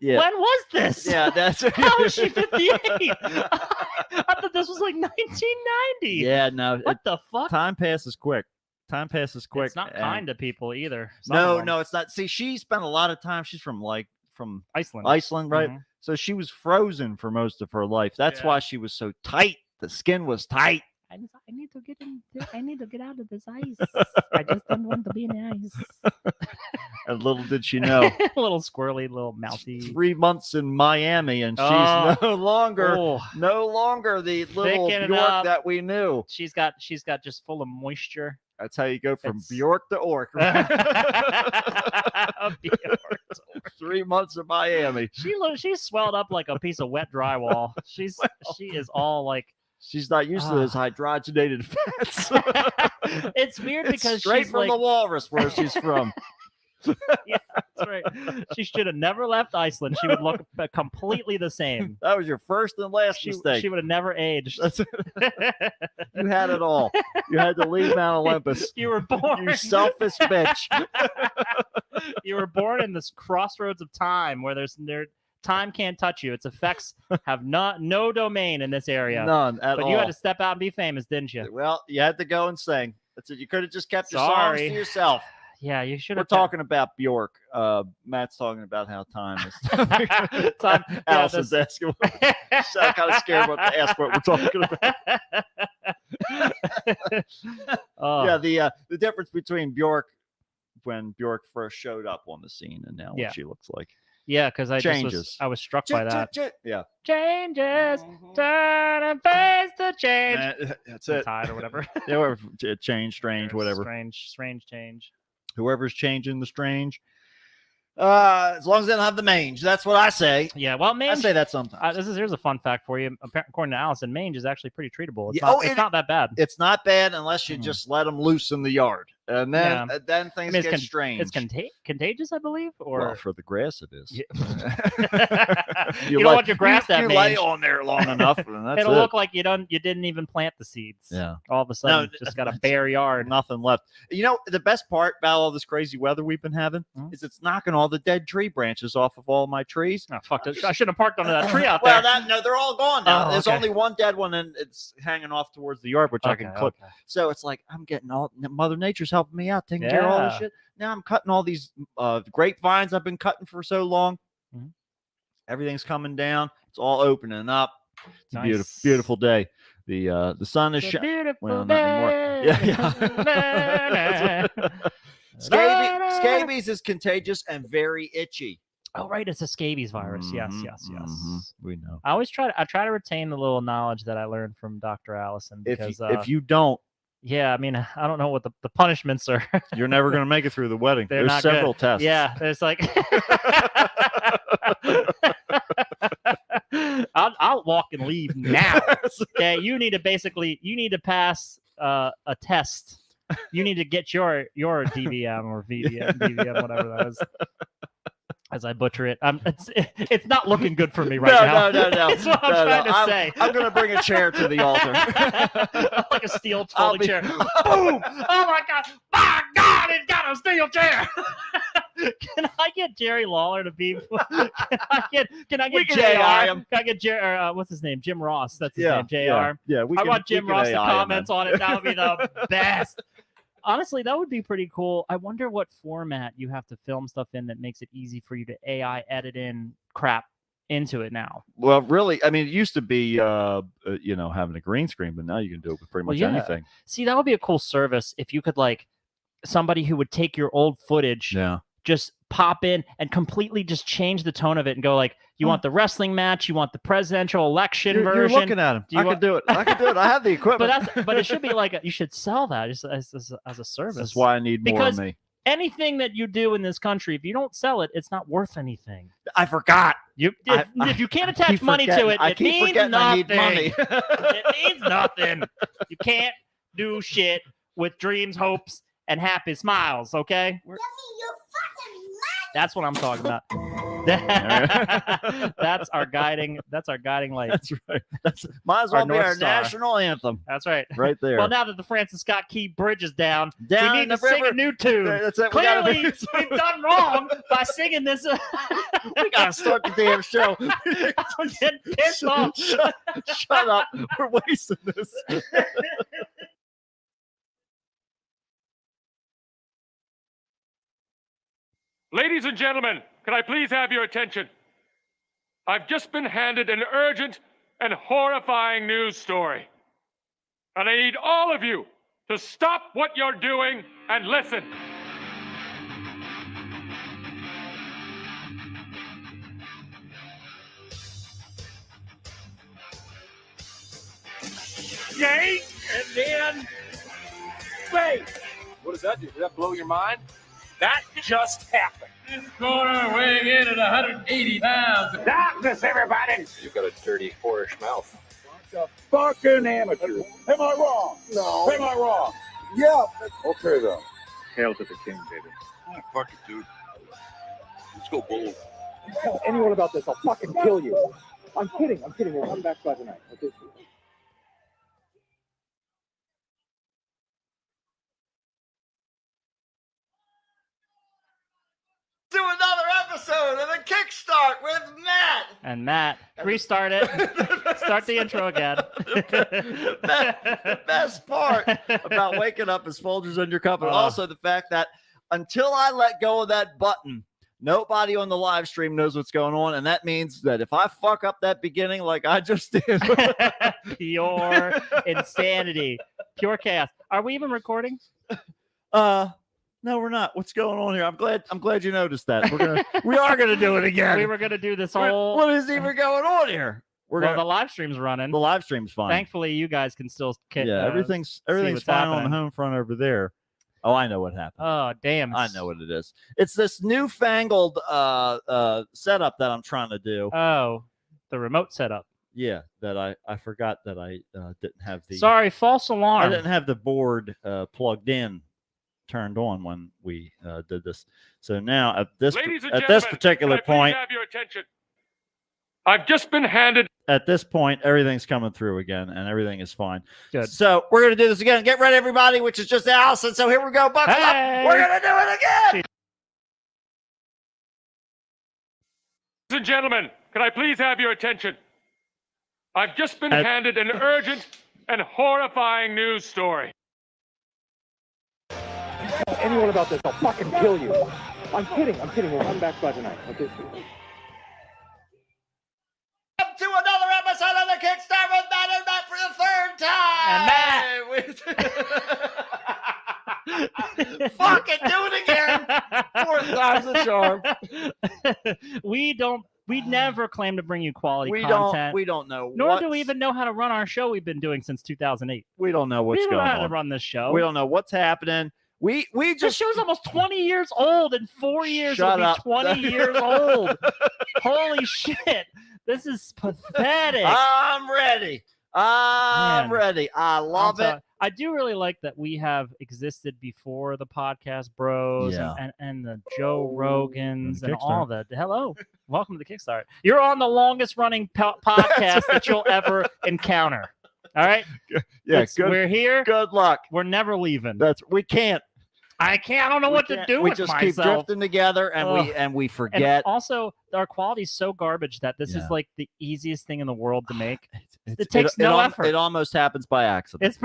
Yeah. When was this? Yeah, that's How is she 58? I thought this was like 1990. Yeah, no. What the fuck? Time passes quick. Time passes quick. It's not and- kind to people either. Some of No, them. no, it's not. See, she spent a lot of time. She's from Iceland. Iceland, right? Mhm. So she was frozen for most of her life. That's Yeah. why she was so tight. The skin was tight. I need to get in. I need to get out of this ice. I just don't want to be in the ice. And little did she know, Little squirrely, little mouthy. 3 months in Miami, and she's Oh. no longer Oh, the little Thickening Bjork up. that we knew. she's got just full of moisture. That's how you go from It's- Bjork to Ork. Bjork. 3 months in Miami. She's swelled up like a piece of wet drywall. She is all like. She's not used to those hydrogenated fats. It's weird It's because straight she's from like, the walrus where she's from. that's right. She should have never left Iceland. She would look completely the same. That was your first and last mistake. She would have never aged. That's You had it all. You had to leave Mount Olympus. You were born. You selfish bitch. You were born in this crossroads of time where time can't touch you. Its effects have no domain in this area. None at But all. you had to step out and be famous, didn't you? Well, you had to go and sing. That's it. You could have just kept your songs Sorry. to yourself. Yeah, you should We're have. talking about Bjork. Matt's talking about how time is. Time. Yeah, Allison's asking. So I'm kind of scared what to ask what we're talking about. Oh, Yeah, the difference between Bjork when Bjork first showed up on the scene and now Yeah. what she looks like. yeah, because Changes. I was struck by that. Yeah. Changes, turn and face the change. That's it. Tide or whatever. They were change, strange, whatever. Strange change. Whoever's changing the strange. As long as they don't have the mange. That's what I say. Yeah, well, I mange. say that sometimes. Here's a fun fact for you. According to Allison, mange is actually pretty treatable. It's Yeah, not, oh, it's it- not that bad. It's not bad unless you Mhm. just let them loose in the yard. And then Yeah. then things it's get strange. It's contagious, I believe. Or Well, for the grass it is. Yeah. you don't want your grass that you lay mange. on there long enough, and that's It'll it. look like you didn't even plant the seeds. Yeah. All of a sudden, just got a bare yard. Nothing left. You know, the best part about all this crazy weather we've been having Mhm. is it's knocking all the dead tree branches off of all my trees. Oh, fuck! I shouldn't have parked under that tree out Well, there. no, they're all gone now. Oh, There's okay. only one dead one, and it's hanging off towards the yard, which I can clip. Okay. So it's like I'm getting all Mother Nature's helping me out, taking care of all this Yeah. shit. Now I'm cutting all these grapevines I've been cutting for so long. Mhm. Everything's coming down. It's all opening up. It's a beautiful, Nice. beautiful day. The sun is It's a shining. beautiful Well, not anymore. day. Scabies is contagious and very itchy. Oh, right, it's a scabies virus. Yes. We know. I always try to retain the little knowledge that I learned from Dr. Allison because If you don't, yeah, I mean, I don't know what the punishments are. you're never going to make it through the wedding. They're There's not good. several tests. Yeah, there's like I'll walk and leave now. Okay, you need to pass a test. You need to get your DVM or VDM, whatever that is. As I butcher it, it's not looking good for me right now. No. That's what I'm trying to say. I'm going to bring a chair to the altar. Like a steel I'll folding be- chair. Boom! Oh my God! My God! It's got a steel chair. Can I get Jerry Lawler to be? Can I get We can JR? AI him. Can I get JR? What's his name? Jim Ross. That's his Yeah, name. JR. Yeah, we I can, want we Jim can Ross to AI him, comment man. on it. That would be the best. Honestly, that would be pretty cool. I wonder what format you have to film stuff in that makes it easy for you to AI edit in crap into it now. Well, really, I mean, it used to be, having a green screen, but now you can do it with pretty Well, much yeah. anything. See, that would be a cool service if you could somebody who would take your old footage, Yeah. just pop in and completely just change the tone of it and go you want the wrestling match, you want the presidential election You're version. looking at him. Do you I want- could do it. I could do it. I have the equipment. but it should be you should sell that just as a service. That's why I need more Because of me. anything that you do in this country, if you don't sell it, it's not worth anything. I forgot. If you can't attach keep money to forgetting- it, I it keep means forgetting nothing. I need money. It means nothing. You can't do shit with dreams, hopes, and happy smiles. Okay, that's what I'm talking about. That's our guiding. That's our guiding light. That's right. That's might as Our well be North our Star. national anthem That's right. right there. Well, now that the Francis Scott Key Bridge is down, Down we in need to the sing a river. new tune. That's it. We gotta Clearly, we've done wrong by singing this. we gotta start the damn show. I'm getting pissed off. Shut up. We're wasting this. Ladies and gentlemen, can I please have your attention? I've just been handed an urgent and horrifying news story. And I need all of you to stop what you're doing and listen. Yay! And then wait. What does that do? Did that blow your mind? That just happened. This corner weighing in at 180 pounds. Darkness, everybody! You've got a dirty, whorish mouth. Fucking amateur. Am I wrong? No. Am I wrong? Yeah. Okay, then. Hail to the king, baby. Fuck it, dude. Let's go bold. Tell anyone about this, I'll fucking kill you. I'm kidding. We'll come back by tonight. Okay. Do another episode of the Kickstart with Matt. And Matt, restart it. Start the intro again. The best part about waking up is Folgers in your cup, and also the fact that until I let go of that button, nobody on the live stream knows what's going on, and that means that if I fuck up that beginning like I just did, Pure insanity, pure chaos. Are we even recording? no, we're not. What's going on here? I'm glad you noticed that. We are gonna do it again. We were gonna do this whole. What is even going on here? The live stream's running. The live stream's fine. Thankfully, you guys can still. Everything's what's fine on the happening. home front over there. Oh, I know what happened. Oh, damn. I know what it is. It's this newfangled setup that I'm trying to do. Oh, the remote setup. Yeah, that I forgot that I didn't have the. Sorry, false I alarm. didn't have the board plugged in, turned on when we did this. So now at this Ladies and at gentlemen, this particular can I please point, have your attention? I've just been handed at this point, everything's coming through again, and everything is fine. Good. So we're gonna do this again. Get ready, everybody, which is just Allison. So here we go. Buckle Hey! up. We're gonna do it again. Ladies and gentlemen, can I please have your attention? I've just been handed an urgent and horrifying news story. Tell anyone about this, I'll fucking kill you. I'm kidding. We'll come back by tonight. Okay. Welcome to another episode of the Kickstart with Matt and Matt for the third time. And Matt. Fucking do it again. Fourth time's the charm. We never claim to bring you quality We content. don't know. Nor do we even know how to run our show we've been doing since 2008. We don't know what's we don't going know how to on. run this show. We don't know what's happening. We This just show's almost 20 years old. In 4 years, Shut it'll up. be 20 years old. Holy shit. This is pathetic. I'm ready. I'm Man. ready. I love it. I do really like that we have existed before the podcast bros Yeah. and the Joe Rogans And and all the hello. Welcome to the Kickstart. You're on the longest running podcast that you'll ever encounter. All right. Yeah, good. We're here. Good luck. We're never leaving. We can't. I don't know what to can't- do We with just keep myself. drifting together, and we And forget. also, our quality's so garbage that this Yeah. is like the easiest thing in the world to make. It's- it takes no effort. It almost happens by accident. It's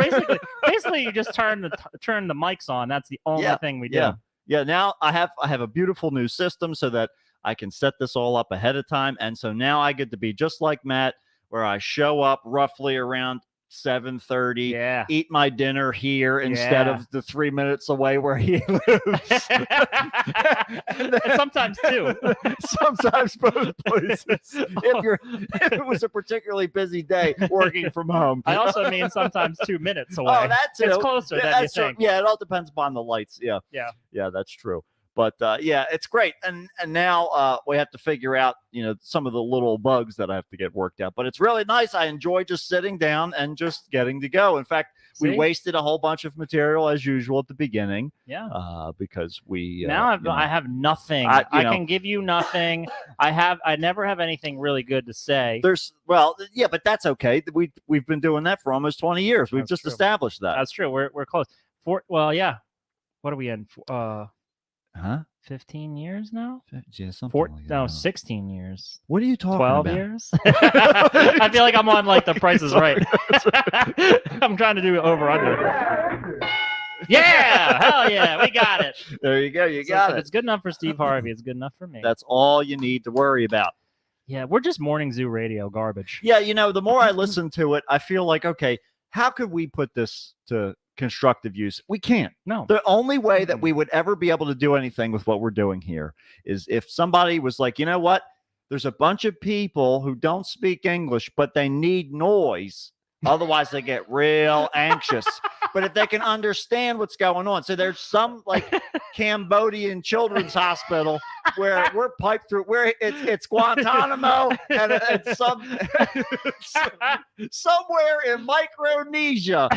basically you just turn the mics on. That's the only thing we do. Yeah. Now I have a beautiful new system so that I can set this all up ahead of time, and so now I get to be just like Matt, where I show up roughly around 7:30. Yeah. Eat my dinner here instead Yeah. of the 3 minutes away where he lives. And sometimes two. Sometimes both places. If it was a particularly busy day working from home. I also mean sometimes 2 minutes away. Oh, that too. It's closer than you That's true. think. Yeah, it all depends upon the lights. Yeah. Yeah. Yeah, that's true. But yeah, it's great. And now we have to figure out, some of the little bugs that I have to get worked out. But it's really nice. I enjoy just sitting down and just getting to go. In fact, we See? wasted a whole bunch of material as usual at the beginning. Yeah. Because we Now I have nothing. I can give you nothing. I never have anything really good to say. Yeah, but that's okay. We've been doing that for almost 20 years. We've That's just true. established that. That's true. We're close. Yeah. What are we in? 15 years now? Yeah, something like that. No, 16 years. What are you talking 12 about? years? I feel like I'm on like The Price is Right. I'm trying to do over under. Yeah, hell yeah, we got it. There you go. You So got if it. it's good enough for Steve Harvey, it's good enough for me. That's all you need to worry about. Yeah, we're just morning zoo radio garbage. Yeah, the more I listen to it, I feel like, okay, how could we put this to constructive use? We can't. No. The only way that we would ever be able to do anything with what we're doing here is if somebody was like, you know what? There's a bunch of people who don't speak English, but they need noise. Otherwise, they get real anxious. But if they can understand what's going on, so there's some like Cambodian children's hospital where we're piped through, where it's Guantanamo and it's somewhere in Micronesia.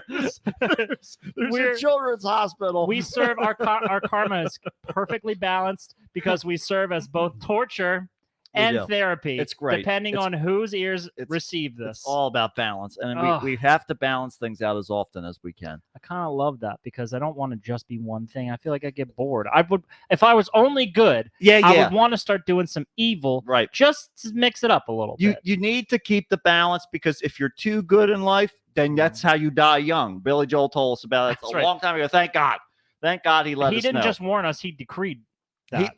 There's a children's hospital. We serve our karma is perfectly balanced because we serve as both torture and do. therapy. It's great. Depending on whose ears receive this. It's all about balance, and we have to balance things out as often as we can. I kind of love that because I don't want to just be one thing. I feel like I get bored. I would, if I was only good, I would want to start doing some evil, right? Just to mix it up a little bit. You need to keep the balance because if you're too good in life, then that's how you die young. Billy Joel told us about it a long time ago. Thank God he let us know. He didn't just warn us; he decreed that.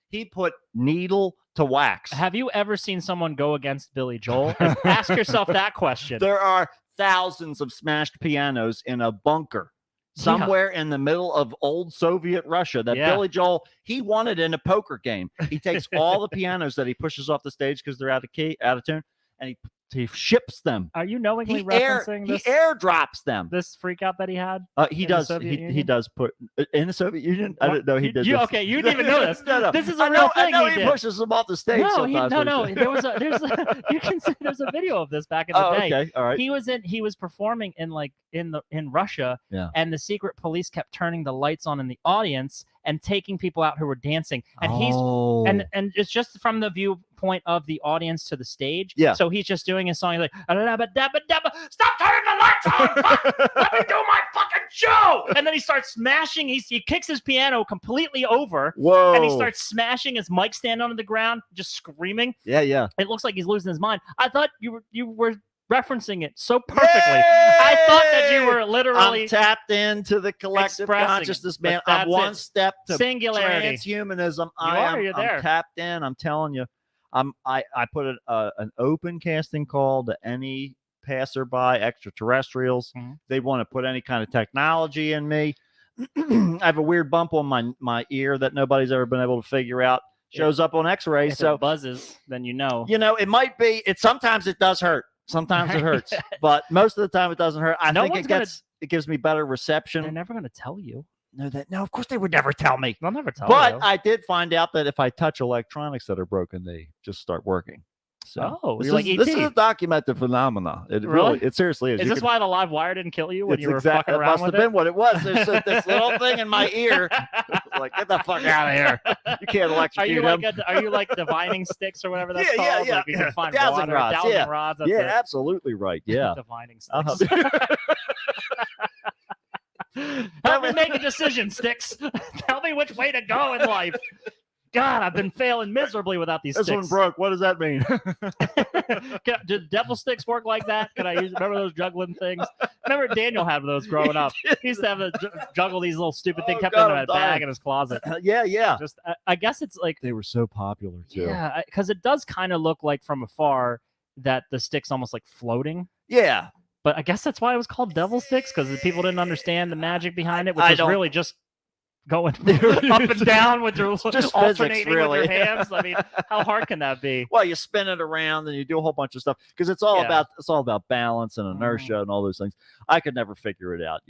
He put needle to wax. Have you ever seen someone go against Billy Joel? Ask yourself that question. There are thousands of smashed pianos in a bunker somewhere in the middle of old Soviet Russia that Billy Joel, he wanted in a poker game. He takes all the pianos that he pushes off the stage because they're out of tune, and he ships them. Are you knowingly referencing this? He airdrops them. This freak out that he had? He does. He does put in the Soviet Union. I didn't know he did. This. Okay, you didn't even know this. No. This is a real thing. I know he pushes them off the stage. No, sometimes. There's a video of this back in the day. Okay, all right. He was performing in Russia, and the secret police kept turning the lights on in the audience and taking people out who were dancing. And and it's just from the viewpoint of the audience to the stage. Yeah. So he's just doing his song. He's like, stop turning the lights on! Fuck! Let me do my fucking show! And then he starts smashing. He kicks his piano completely over. Whoa! And he starts smashing his mic stand onto the ground, just screaming. Yeah. It looks like he's losing his mind. I thought you were referencing it so perfectly. I thought that you were literally I'm tapped into the collective consciousness, man. I'm one step to singularity. Transhumanism. You're there. I'm tapped in. I'm telling you. I put an open casting call to any passerby, extraterrestrials. Mm-hmm. They want to put any kind of technology in me. I have a weird bump on my ear that nobody's ever been able to figure out. Shows up on X-rays. If so it buzzes, then you know. It might be. Sometimes it does hurt. Sometimes it hurts, but most of the time it doesn't hurt. I think it gives me better reception. They're never going to tell you. No, of course they would never tell me. They'll never tell But you. I did find out that if I touch electronics that are broken, they just start working. So you're like ET. This is a documented phenomenon. It seriously is. Is this why the live wire didn't kill you when you were fucking That around must with have it? been what it was. There's this little thing in my ear. Like, get the fuck out of here. You can't electrocute him. Are you like divining sticks or whatever that's Yeah, called? yeah. Like you can find Dowsing water, rods, dowsing rods. That's yeah, it. absolutely right. Yeah. Divining sticks. Help me make a decision, Sticks. Tell me which way to go in life. God, I've been failing miserably without these This sticks. one broke. What does that mean? Did devil sticks work like that? Can I remember those juggling things? Remember Daniel had those growing up. He used to have to juggle these little stupid things. Kept them in a bag in his closet. Yeah. Just, I guess it's like They were so popular too. yeah, because it does kind of look like from afar that the stick's almost like floating. Yeah. But I guess that's why it was called devil sticks, because people didn't understand the magic behind it, which was really just going up and down with your just alternating physics, really. with your hands. I mean, how hard can that be? Well, you spin it around and you do a whole bunch of stuff because it's all about balance and inertia and all those things. I could never figure it out,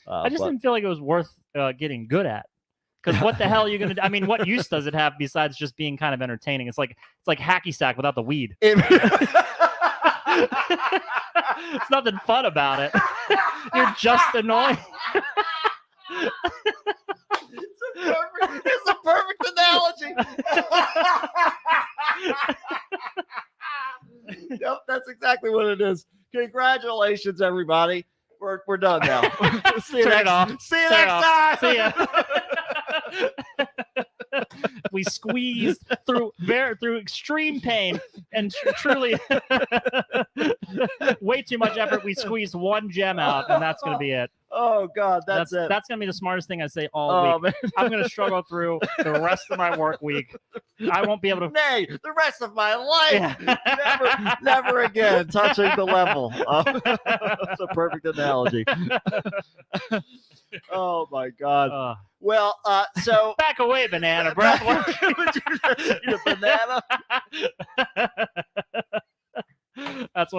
I just but- didn't feel like it was worth getting good at. Because what the hell are you gonna do? I mean, what use does it have besides just being kind of entertaining? It's like hacky sack without the weed. It's nothing fun about it. You're just annoying. It's a perfect analogy. Yep, that's exactly what it is. Congratulations, everybody. We're done now. See you Turn it next. off. See you Turn it next off. time. See ya. We squeezed through extreme pain and truly way too much effort. We squeezed one gem out, and that's going to be it. Oh God, that's it. That's going to be the smartest thing I say all Oh, week. man. I'm going to struggle through the rest of my work week. I won't be able to. Nay, the rest of my life. Yeah. Never again touching the level. That's a perfect analogy. Oh my God. Well, so Back away, banana breath. Eat a banana. That's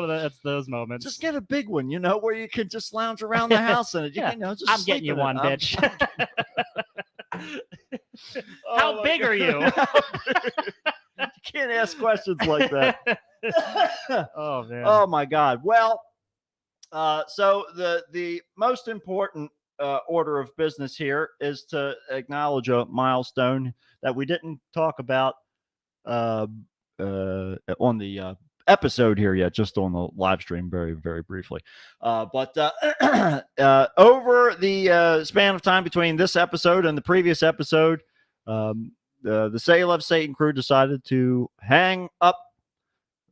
those moments. Just get a big one, where you can just lounge around the house in it. Yeah. Just I'm sleep getting you in it. one, I'm- bitch. Oh How my big are you? You can't ask questions like that. Oh man. Oh my God. Well, so the most important order of business here is to acknowledge a milestone that we didn't talk about on the episode here yet, just on the live stream very, very briefly. But over the span of time between this episode and the previous episode, the Say Love Satan crew decided to hang up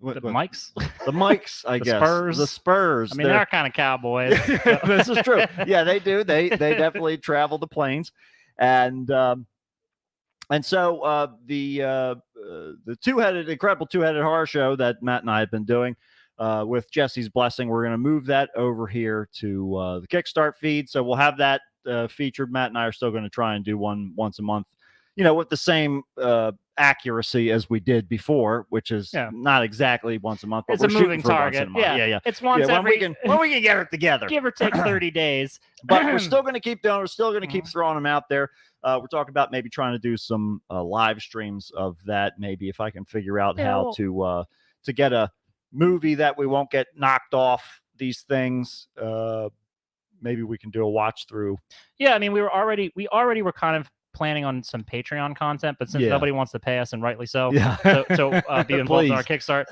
the mics. the mics, I The guess. Spurs. The Spurs. I mean, they're kind of cowboys. This is true. Yeah, they do. They definitely travel the plains, and so the incredible two-headed horror show that Matt and I have been doing with Jesse's blessing, we're going to move that over here to the Kickstart feed. So we'll have that featured. Matt and I are still going to try and do one once a month, with the same accuracy as we did before, which is not exactly once a month, but It's we're a shooting moving for once target. in a month. Yeah. It's once when every. we can get it together. Give or take 30 days. But we're still going to keep doing. We're still going to keep throwing them out there. We're talking about maybe trying to do some live streams of that. Maybe if I can figure out how to get a movie that we won't get knocked off these things. Maybe we can do a watch through. Yeah, I mean, we already were kind of planning on some Patreon content, but since nobody wants to pay us, and rightly so, to be involved in our Kickstart,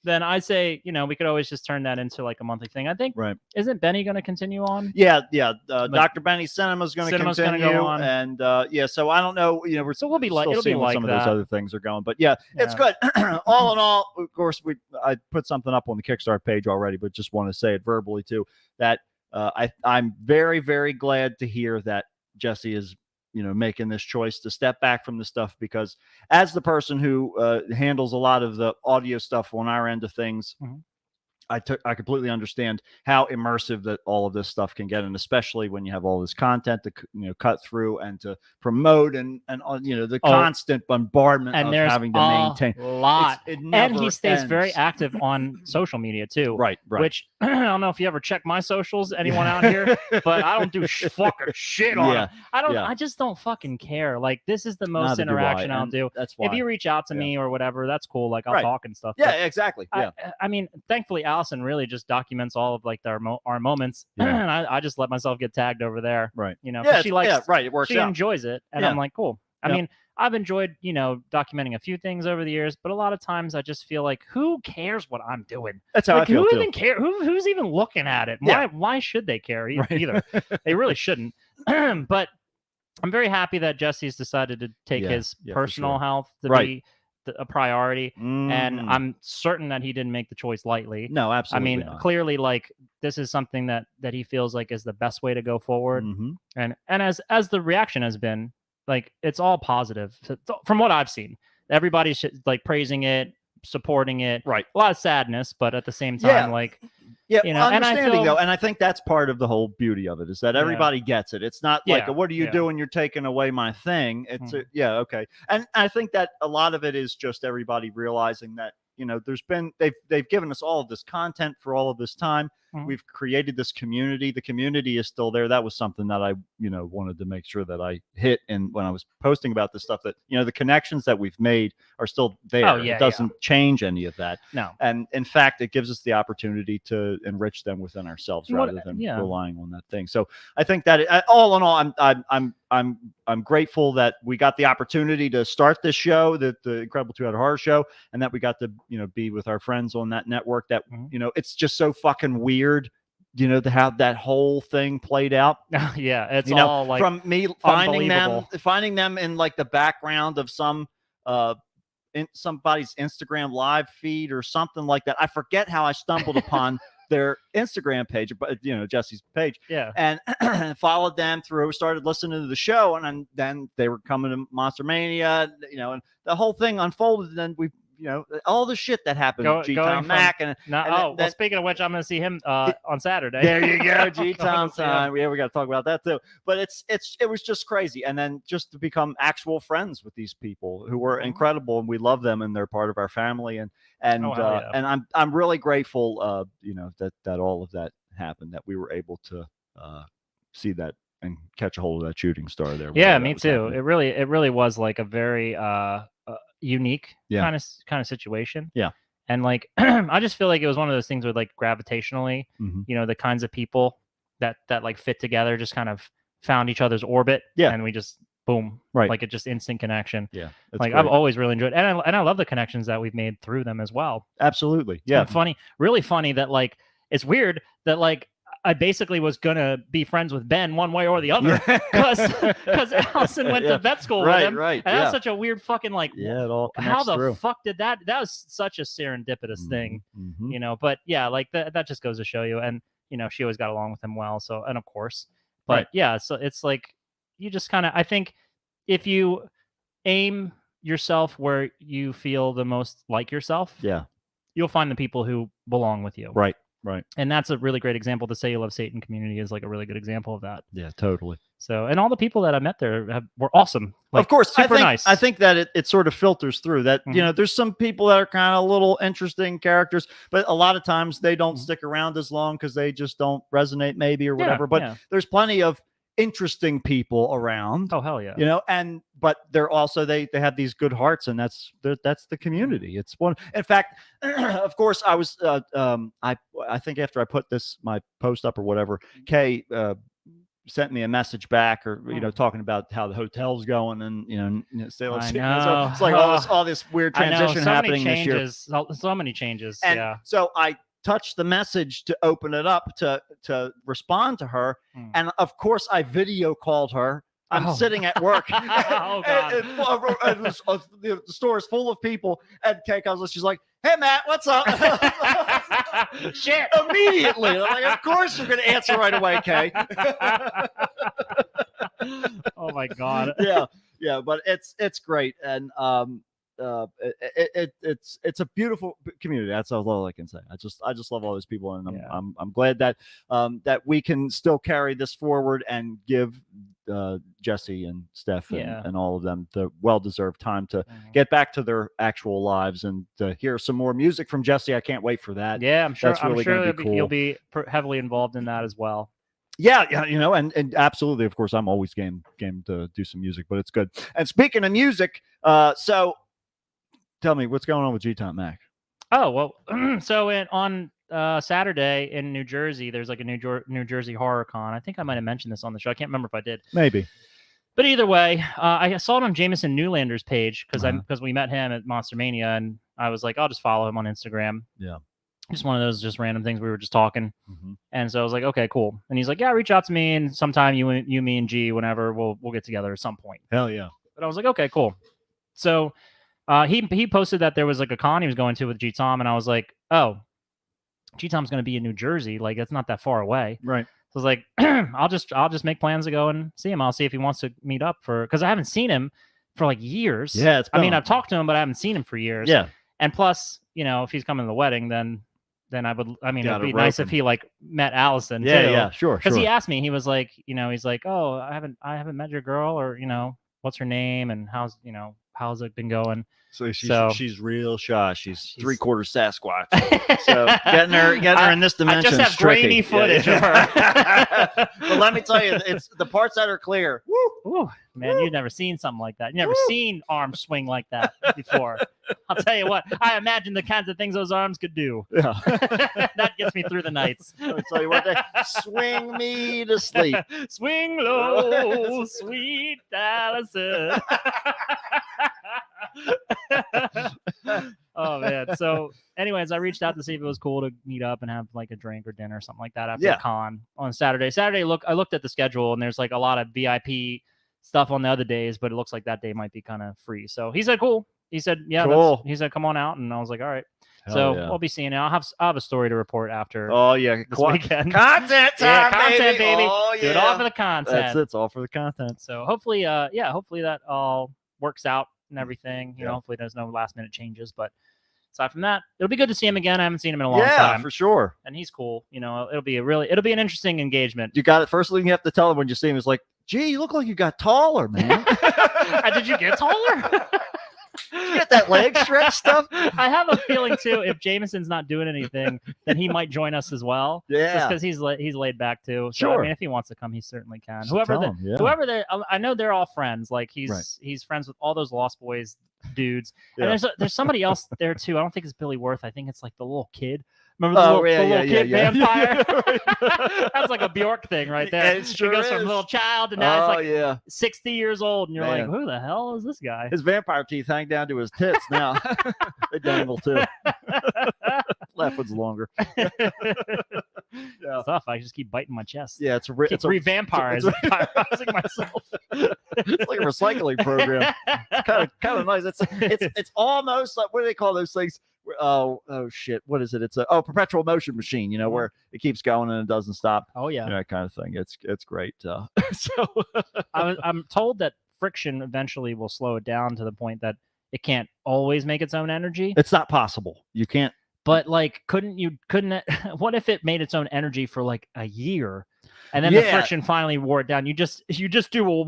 then I say, we could always just turn that into like a monthly thing. I think, right? Isn't Benny going to continue on? Yeah. Dr. Benny Cinema is going to continue, go on. and so I don't know. We'll be like, still it'll be seeing what like some that. of those other things are going, but it's good. All in all, of course, I put something up on the Kickstart page already, but just want to say it verbally too. That I'm very, very glad to hear that Jesse is making this choice to step back from the stuff, because as the person who handles a lot of the audio stuff on our end of things, I completely understand how immersive that all of this stuff can get, and especially when you have all this content to cut through and to promote and the constant bombardment and of there's having to maintain a lot. It And never he stays ends. very active on social media too. Right. Which I don't know if you ever check my socials, anyone out here, but I don't do fucking shit on them. I just don't fucking care. Like, this is the most Neither do I, interaction I'll and do. that's why. If you reach out to me or whatever, that's cool. Like, I'll talk and stuff. Yeah, But exactly. Yeah. I mean, thankfully, Allison really just documents all of like our moments, Yeah. and I just let myself get tagged over there. Right. 'cause she likes. right. It works She out. enjoys it, and Yeah. I'm like, cool. I mean, I've enjoyed, documenting a few things over the years, but a lot of times I just feel like, who cares what I'm doing? That's how Like, I feel who too. even care? Who's even looking at it? Why should they care either? They really shouldn't. But I'm very happy that Jesse's decided to take his for personal sure. health to be a priority, and Mhm. I'm certain that he didn't make the choice lightly. No, absolutely. I mean, not. clearly, like, this is something that he feels like is the best way to go forward, Mhm. and as the reaction has been, like, it's all positive from what I've seen. Everybody's like praising it, supporting it. Right. A lot of sadness, but at the same time, like, Yeah, and I understanding feel, though, and I think that's part of the whole beauty of it is that everybody gets it. It's not like, what are you doing? You're taking away my thing. It's okay. And I think that a lot of it is just everybody realizing that they've given us all of this content for all of this time, we've created this community. The community is still there. That was something that I, wanted to make sure that I hit. And when I was posting about this stuff, that, the connections that we've made are still there. Oh, yeah, it doesn't change any of that. No. And in fact, it gives us the opportunity to enrich them within ourselves rather than yeah. relying on that thing. So I think that all in all, I'm grateful that we got the opportunity to start this show, the Incredible 2 Hour Horror Show, and that we got to, be with our friends on that network. That, it's just so fucking weird, to have that whole thing played out. Yeah, it's all like from me finding them in like the background of some in somebody's Instagram live feed or something like that. I forget how I stumbled upon their Instagram page, but Jesse's page. Yeah. And followed them through, started listening to the show, and then they were coming to Monster Mania, and the whole thing unfolded. And then we, all the shit that happened. G-Town Mac well, speaking of which, I'm going to see him on Saturday. There you go, G-Town time. Yeah, we got to talk about that too. But it was just crazy, and then just to become actual friends with these people who were incredible, and we love them, and they're part of our family, and I'm really grateful, that all of that happened, that we were able to see that and catch a hold of that shooting star there. Yeah, me too. Happening. It really was like a very unique kind of situation. Yeah. And like I just feel like it was one of those things where like gravitationally, the kinds of people that like fit together just kind of found each other's orbit. Yeah. And we just boom. Right. Like it just instant connection. Yeah. Like great. I've always really enjoyed it. And I love the connections that we've made through them as well. Absolutely. Yeah. Really funny that like it's weird that like I basically was gonna be friends with Ben one way or the other because Allison went to vet school with him. Right. And that's such a weird fucking like. Yeah, it all how the through. Fuck did that? That was such a serendipitous thing, But yeah, like that just goes to show you. And she always got along with him well. So and of course, but yeah, so it's like you just kind of. I think if you aim yourself where you feel the most like yourself, you'll find the people who belong with you. Right. And that's a really great example. The Say You Love Satan community is like a really good example of that. Yeah, totally. So, and all the people that I met there were awesome. Like, of course, super nice. I think that it sort of filters through that, there's some people that are kind of little interesting characters, but a lot of times they don't stick around as long because they just don't resonate maybe or whatever. But there's plenty of interesting people around. Oh, hell yeah. But they're also, they have these good hearts, and that's the community. It's one. In fact, of course, I was, I think after I put my post up or whatever, Kay, sent me a message back, or talking about how the hotel's going, and so it's like all this weird transition happening this year. So many changes. And so I touched the message to open it up to respond to her, and of course I video called her. I'm sitting at work. Oh, God. and the store is full of people, and Kay comes and she's like, "Hey Matt, what's up?" Shit. Immediately. I'm like, of course you're going to answer right away, Kay. Oh my God. Yeah, but it's great, and it's a beautiful community. That's all I can say. I just love all those people, and I'm glad that that we can still carry this forward and give Jesse and Steph and all of them the well-deserved time to get back to their actual lives and to hear some more music from Jesse. I can't wait for that. Yeah, I'm sure. That's really gonna be cool. You'll be heavily involved in that as well. Yeah, and absolutely, of course, I'm always game to do some music, but it's good. And speaking of music, so tell me what's going on with G-Town Mac. Oh, well, so on Saturday in New Jersey, there's like a New Jersey Horror Con. I think I might have mentioned this on the show. I can't remember if I did. Maybe. But either way, I saw it on Jameson Newlander's page because we met him at Monster Mania, and I was like, I'll just follow him on Instagram. Yeah. Just one of those just random things. We were just talking. And so I was like, okay, cool. And he's like, yeah, reach out to me, and sometime you, me, and G, whenever we'll get together at some point. Hell yeah. But I was like, okay, cool. So he posted that there was like a con he was going to with G-Tom, and I was like, oh, G-Tom's going to be in New Jersey. Like, it's not that far away. Right. So I was like, I'll just make plans to go and see him. I'll see if he wants to meet up because I haven't seen him for like years. Yeah. I've talked to him, but I haven't seen him for years. Yeah. And plus, if he's coming to the wedding, then it'd be nice if he like met Allison too. Yeah, sure. Because he asked me, he was like, he's like, oh, I haven't met your girl, or, what's her name, and how's, how's it been going? So she's So- she's real shy. She's She's- 3/4 Sasquatch. So getting her in this I dimension. just have is tricky. grainy footage of her. But let me tell you, it's the parts that are clear. Ooh, man, you've never seen something like that. You've never seen arms swing like that before. I'll tell you what, I imagine the kinds of things those arms could do. Yeah. That gets me through the nights. I'll tell you what, they swing me to sleep. Swing low, sweet Allison. Oh man. So anyways, I reached out to see if it was cool to meet up and have like a drink or dinner or something like that after Yeah. the con on Saturday. I looked at the schedule and there's like a lot of VIP stuff on the other days, but it looks like that day might be kind of free. So he said, cool. He said, yeah, Cool. he said, come on out. And I was like, all right. Hell So yeah. we'll be seeing it. I'll have a story to report after Oh yeah, this weekend. content time, Yeah, content, baby. Oh Do it all for the content. That's it. It's all for the content. So hopefully, hopefully that all works out and everything. You Yeah. know, hopefully there's no last minute changes. But aside from that, it'll be good to see him again. I haven't seen him in a long Yeah, time, for sure. and he's cool. You know, it'll be an interesting engagement. You got it. First thing you have to tell him when you see him is like, "Gee, you look like you got taller, man." Did you get taller? You get that leg stretch stuff. I have a feeling too. If Jameson's not doing anything, then he might join us as well. Just Yeah. because he's laid back too. So Sure. I mean, if he wants to come, he certainly can. Just Whoever tell the, him, yeah. whoever they, I know they're all friends. Like Right. he's friends with all those Lost Boys dudes. Yeah. And there's somebody else there too. I don't think it's Billy Worth. I think it's like the little kid. Remember the little kid vampire? That's like a Bjork thing right there. Yeah, it sure he goes from is. little child to now Oh he's like yeah. 60 years old, and you're Man. like, who the hell is this guy? His vampire teeth hang down to his tits now. They dangle too. Left one's longer. Yeah. Stuff. I just keep biting my chest. Yeah, it's Keep it's re-vampirizing myself. it's like a recycling program. Kind of nice. It's almost like, what do they call those things? Oh shit, what is it? It's a perpetual motion machine. You know, where it keeps going and it doesn't stop. Oh yeah. You know, that kind of thing. It's great. So I'm told that friction eventually will slow it down to the point that it can't always make its own energy. it's not possible. You can't. But like, couldn't it? What if it made its own energy for like a year, and then the Yeah. friction finally wore it down? You just do a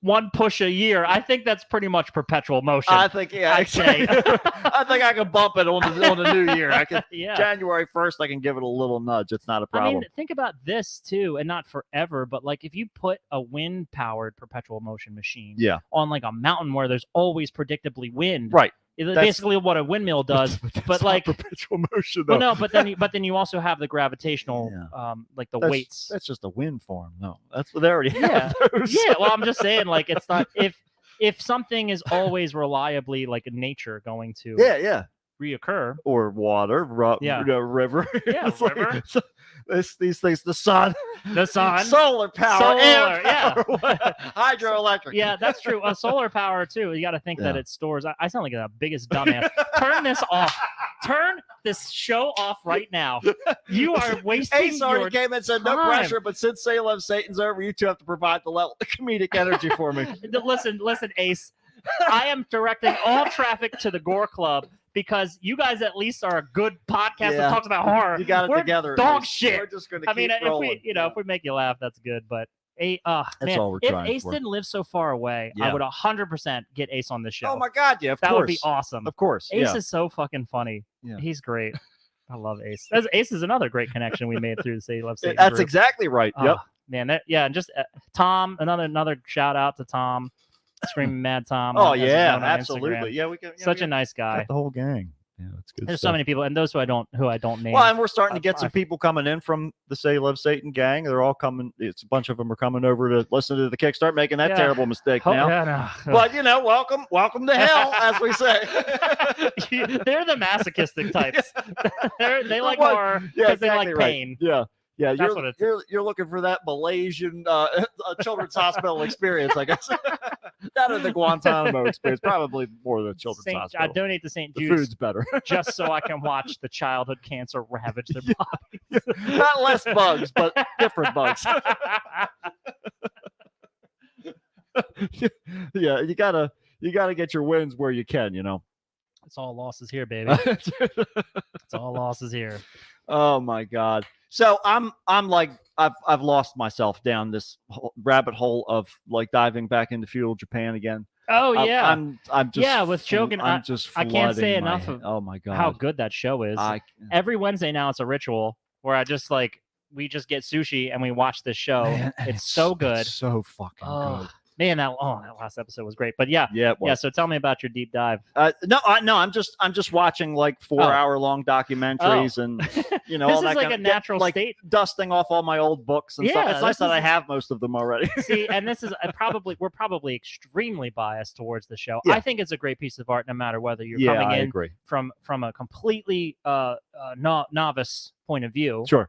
one push a year. I think that's pretty much perpetual motion. I think I'd say. I think I can bump it on the new year. I can. Yeah. January 1st, I can give it a little nudge. It's not a problem. I mean, think about this too, and not forever, but like if you put a wind-powered perpetual motion machine Yeah. on like a mountain where there's always predictably wind, Right. It's basically what a windmill does. That's but not like, perpetual motion though. well, no, but then you also have the gravitational, like the weights. That's just a wind farm. No, that's they already Yeah. have those. Yeah, well, I'm just saying, like, it's not if something is always reliably like nature going to yeah. reoccur. Or water, Yeah. river. Yeah, It's like- river. these things, the sun, The sun. solar power, Solar, air yeah. power, hydroelectric. Yeah, that's true. Solar power too. You got to think that Yeah. it stores. I sound like the biggest dumbass. Turn this off. Turn this show off right now. You are wasting Ace already your came in and said no time. pressure, but since Say Love Satan's over, you two have to provide the level of comedic energy for me. Listen, Ace. I am directing all traffic to the Gore Club because you guys at least are a good podcast Yeah. that talks about horror. You got it We're together. Dog Ace. shit. We're just gonna I mean, keep if rolling. if we make you laugh, that's good. But man, all we're if trying Ace for. didn't live so far away, I Yeah. would 100% get Ace on this show. Oh my God, yeah, of that course. would be awesome. Of course, Ace yeah. is so fucking funny. Yeah. He's great. I love Ace. Ace is another great connection we made through the Say Love Satan That's group. exactly right. Yep. Man, and just Tom. Another shout out to Tom, Screaming Mad Tom. Oh as he's yeah, known on absolutely. Instagram. Yeah, we can. Such a nice guy. got the whole gang. Yeah, that's good. There's so stuff. many people, and those who I don't name. Well, and we're starting to get I- some people coming in from the Say Love Satan gang. They're all coming. It's a bunch of them are coming over to listen to the Kickstart, making that Yeah. terrible mistake Oh, now. yeah, no. But you know, welcome to hell, as we say. They're the masochistic types. They like Well, horror Yeah, because they exactly like right. pain. Yeah. Yeah, That's what it's- you're looking for that Malaysian children's hospital experience, I guess. That or the Guantanamo experience, probably more the children's I hospital. donate to St. The Jude's food's better. just so I can watch the childhood cancer ravage their bodies. Not less bugs, but different bugs. Yeah, you gotta get your wins where you can, you know. It's all losses here, baby. It's all losses here. Oh my God. So I'm like I've lost myself down this rabbit hole of like diving back into feudal Japan again. Oh yeah, I'm just Yeah, with Shogun, I'm just I can't say flooding my enough head. of Oh my god, how good that show is. I Every Wednesday now it's a ritual where I just like we just get sushi and we watch this show. man, It's so good. It's so fucking Oh good. man, that last episode was great. But yeah, Yeah, it yeah. was. So tell me about your deep dive. No, I'm just watching like 4-hour long documentaries and you know This all is that like kind a of, natural like state. dusting off all my old books and stuff. Yeah, It's nice this that I is- have most of them already. See, and this is we're probably extremely biased towards the show. Yeah. I think it's a great piece of art, no matter whether you're Yeah, coming I in agree. from a completely novice point of view, Sure.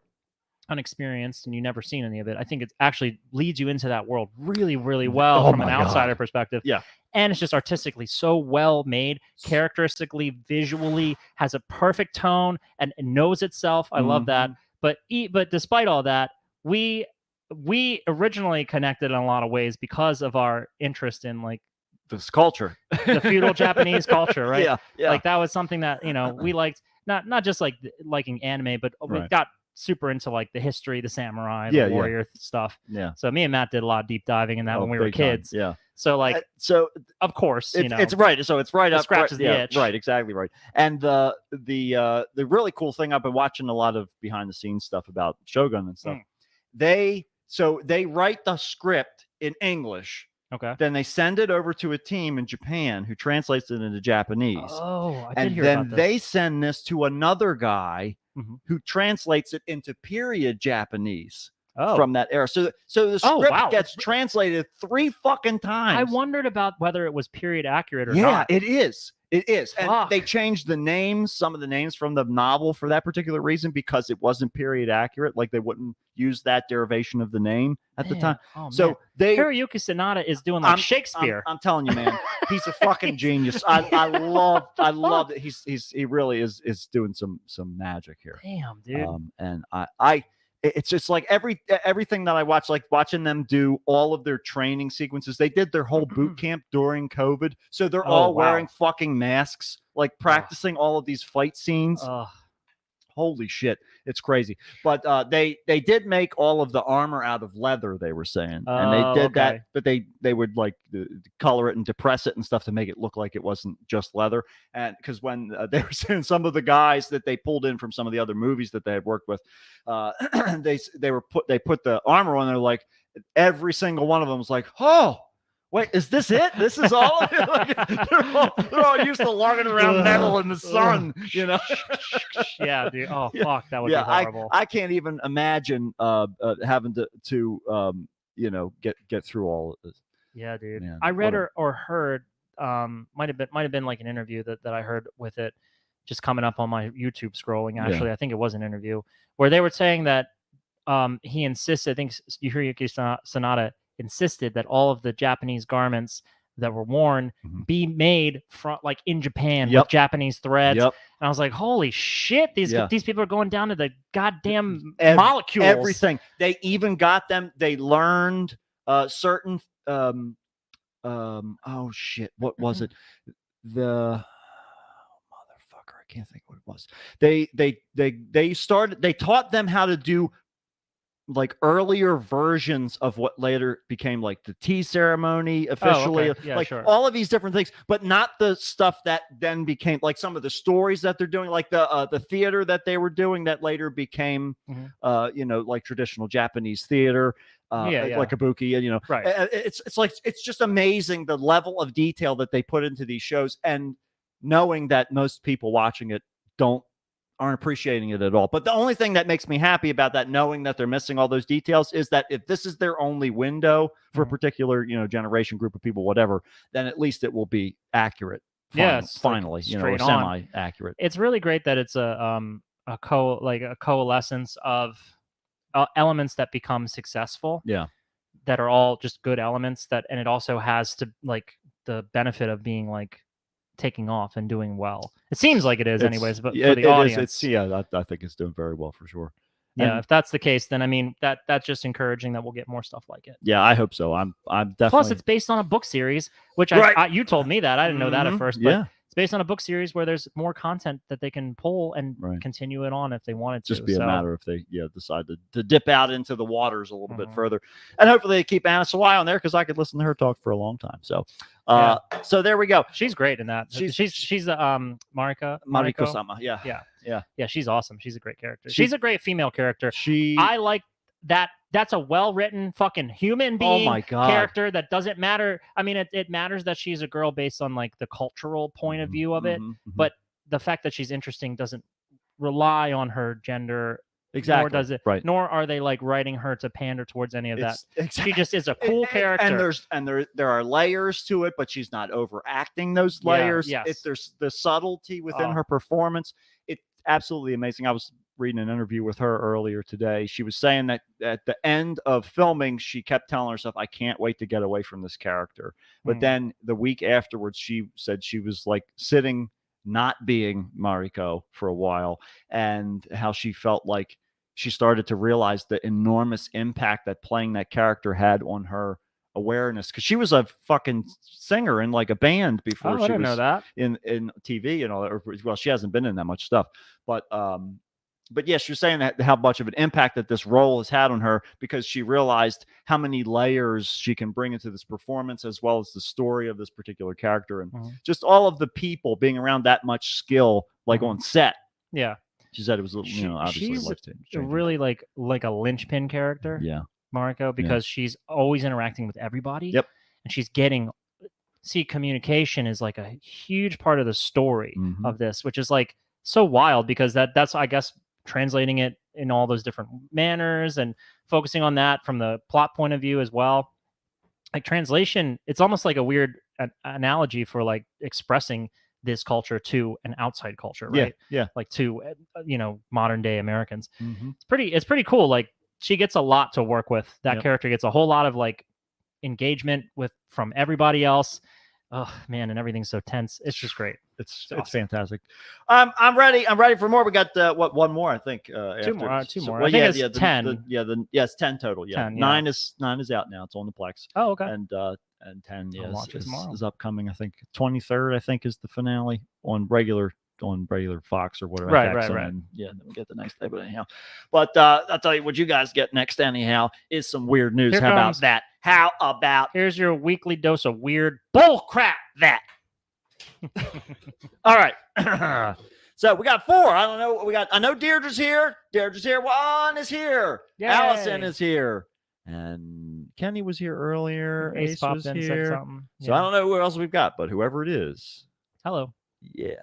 unexperienced, and you've never seen any of it. I think it actually leads you into that world really, really well Oh from an my God. outsider perspective. Yeah. And it's just artistically so well made, characteristically, visually, has a perfect tone and it knows itself. I love that. Mm-hmm. But despite all that, we originally connected in a lot of ways because of our interest in like This culture, the feudal Japanese culture, right? Yeah, yeah. Like that was something that we liked. Not just like liking anime, but we Right. got super into like the history, the samurai, Yeah, the yeah. warrior stuff. yeah. So me and Matt did a lot of deep diving in that Oh, when we were big time. kids. Yeah. So like, So of course, it's right. So it's right it up. scratches the yeah, itch. Right. Exactly right. And the really cool thing, I've been watching a lot of behind the scenes stuff about Shogun and stuff. They write the script in English. okay. Then they send it over to a team in Japan who translates it into Japanese. Oh, I did And hear then about this. they send this to another guy Mhm. who translates it into period Japanese Oh, from that era. So the Oh, script wow. gets translated 3 fucking times. I wondered about whether it was period accurate or Yeah, not. it is. It is. And Fuck. they changed the names, some of the names from the novel for that particular reason because it wasn't period accurate. Like they wouldn't use that derivation of the name at the Man. time. Oh, So man. they Hiroyuki Sanada is doing like Shakespeare. I'm telling you, man, he's a fucking genius. I love that he really is doing some magic here. Damn, dude. And it's just like everything that I watch, like watching them do all of their training sequences. They did their whole boot camp during COVID, so they're Oh, all wow. wearing fucking masks, like practicing all of these fight scenes. Ugh. Holy shit, it's crazy. But they did make all of the armor out of leather, they were saying, and Oh, they did that, okay. but they would like color it and depress it and stuff to make it look like it wasn't just leather. And because when they were saying some of the guys that they pulled in from some of the other movies that they had worked with, they put the armor on there, like every single one of them was like, oh. Wait, is this it? This is all of it? Like, they're all used to lugging around metal in the sun, you know? Yeah, dude. Oh, Yeah. fuck. That would Yeah, be horrible. I can't even imagine having to get through all of this. Yeah, dude. Man, I read what or heard, might have been like an interview that I heard with it just coming up on my YouTube scrolling. Yeah. Actually, I think it was an interview where they were saying that he insisted, I think Hiroyuki Sanada insisted that all of the Japanese garments that were worn Mhm. be made from like in Japan Yep. with Japanese threads. Yep. And I was like, holy shit, these Yeah. people are going down to the goddamn Ev- molecules. Everything. They even got them. They learned certain. Oh shit! What was it? The motherfucker. I can't think what it was. They started. They taught them how to do like earlier versions of what later became like the tea ceremony officially, Yeah, like sure. all of these different things, but not the stuff that then became like some of the stories that they're doing, like the theater that they were doing that later became like traditional Japanese theater, like kabuki, Right. It's just amazing the level of detail that they put into these shows, and knowing that most people watching it aren't appreciating it at all. But the only thing that makes me happy about that, knowing that they're missing all those details, is that if this is their only window for a particular, generation, group of people, whatever, then at least it will be accurate. Yeah, it's, like, finally, or straight on. semi-accurate. It's really great that it's a coalescence of elements that become successful. Yeah. That are all just good elements and it also has to like the benefit of being like taking off and doing well. It seems like it is anyways, but for the audience. I think it's doing very well for sure. Yeah, And- if that's the case, then I mean that's just encouraging that we'll get more stuff like it. Yeah, I hope so. I'm definitely. Plus, it's based on a book series, which Right. you told me that I didn't know that at Mhm. first. But Yeah. it's based on a book series where there's more content that they can pull and Right. continue it on if they wanted to. Just be a So, matter if they decide to dip out into the waters a little bit Mhm. further, and hopefully they keep Anna Sawai on there because I could listen to her talk for a long time. So, so there we go. she's great in that. She's- She's Mariko. Mariko Sama, yeah, Yeah, she's awesome. She's a great character. She- She's a great female character. she. I like that. That's a well-written fucking human being Oh my God. character that doesn't matter. I mean, it matters that she's a girl based on like the cultural point of view of it, Mhm, mhm. but the fact that she's interesting doesn't rely on her gender, exactly nor does it. right. Nor are they like writing her to pander towards any of that. It's She just is a cool character. and there are layers to it, but she's not overacting those Yeah, layers. yes. There's the subtlety within Oh. her performance. It's absolutely amazing. I was reading an interview with her earlier today. She was saying that at the end of filming, she kept telling herself, "I can't wait to get away from this character." But Mm. then the week afterwards, she said she was like sitting, not being Mariko for a while, and how she felt like she started to realize the enormous impact that playing that character had on her awareness, because she was a fucking singer in like a band before Oh, I she didn't know was that. in TV and all that. Well, she hasn't been in that much stuff, but yes, you're saying that how much of an impact that this role has had on her, because she realized how many layers she can bring into this performance, as well as the story of this particular character, and Mhm. just all of the people being around that much skill, like Mhm. on set. Yeah, She said it was, obviously she's life-changing. really like a linchpin character. Yeah. Mariko, because she's always interacting with everybody. Yep. And she's getting communication is like a huge part of the story Mhm. of this, which is like so wild because that's I guess translating it in all those different manners and focusing on that from the plot point of view as well. Like translation, it's almost like a weird analogy for like expressing this culture to an outside culture, right? Yeah. Like to modern day Americans. Mhm. It's pretty cool. Like she gets a lot to work with. That Yep. character gets a whole lot of like engagement from everybody else. Oh man, and everything's so tense. It's just great. It's awesome. fantastic. I'm ready. I'm ready for more. We got one more, I think. Two more. Well, I think yeah, it's 10. It's 10 total. Yeah, 10, yeah. nine is out now. It's on the Plex, Oh, okay. and 10 I'll watch it tomorrow. is upcoming. I think 23rd. I think is the finale on regular Fox or whatever. Right, FX, right, and right. then, yeah, then we get the next day. But anyhow, I'll tell you what you guys get next. Anyhow, is some weird news. Here How comes- about that? How about Here's your weekly dose of weird bull crap. that? All right. So we got 4. I don't know what we got. I know Deirdre's here. Juan is here. Yay. Allison is here. And Kenny was here earlier. Ace popped was in, said here. something. So I don't know who else we've got, but whoever it is. Hello. Yeah.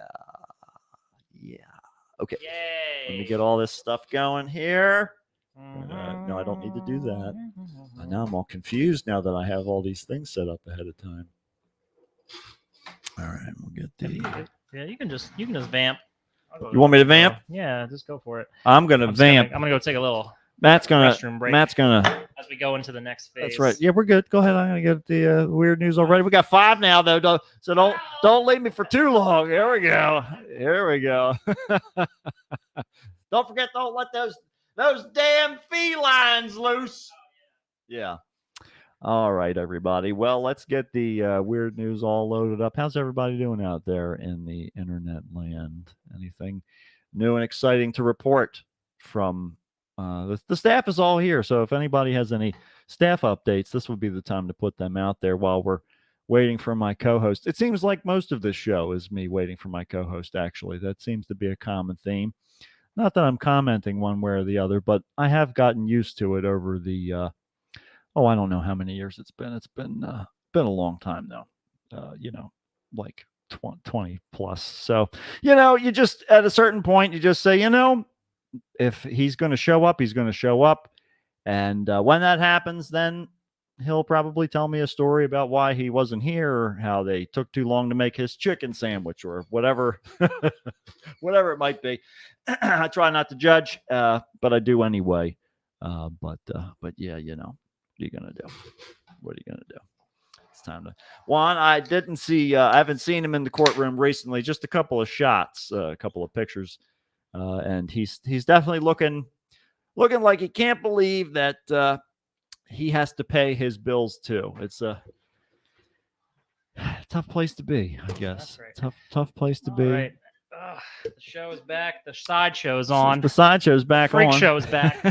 Okay. Yay. Let me get all this stuff going here. No, I don't need to do that. Now I'm all confused now that I have all these things set up ahead of time. All right, we'll get the. Yeah, you can just vamp. You want me to vamp? Yeah, just go for it. I'm gonna vamp. I'm gonna go take a little Matt's gonna. restroom break. Matt's gonna. as we go into the next phase. That's right. Yeah, we're good. Go ahead. I'm gonna get the weird news already. We got 5 now, though. So don't leave me for too long. Here we go. Don't forget, don't let those damn felines loose. Yeah. All right, everybody. Well, let's get the weird news all loaded up. How's everybody doing out there in the internet land? Anything new and exciting to report from the staff is all here. So if anybody has any staff updates, this would be the time to put them out there while we're waiting for my co-host. It seems like most of this show is me waiting for my co-host, actually. That seems to be a common theme. Not that I'm commenting one way or the other, but I have gotten used to it over the I don't know how many years it's been. It's been a long time now. Like 20 plus. So, you just at a certain point, you just say, if he's going to show up, he's going to show up. And when that happens, then he'll probably tell me a story about why he wasn't here, or how they took too long to make his chicken sandwich, or whatever, whatever it might be. I try not to judge, but I do anyway. But yeah, what are you gonna do? What are you gonna do? It's time to. Juan, I didn't see. I haven't seen him in the courtroom recently. Just a couple of shots, a couple of pictures, and he's definitely looking like he can't believe that he has to pay his bills too. It's tough place to be, I guess. right. Tough place to All be. right. The show is back. The side show's on. The sideshow's back Freak on. show's back.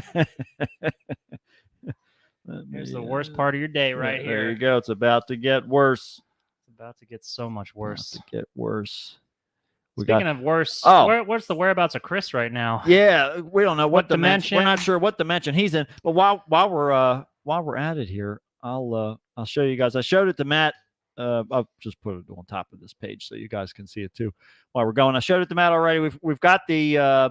Let Here's me, the worst part of your day right there here. you go. It's about to get worse. It's about to get so much worse. About to get worse. We Speaking got of worse, Oh. where's the whereabouts of Chris right now? yeah. We don't know what dimension. We're not dimension? sure what dimension he's in. But while we're at it here, I'll show you guys. I showed it to Matt. I'll just put it on top of this page so you guys can see it too. While we're going, I showed it to Matt already. We've got the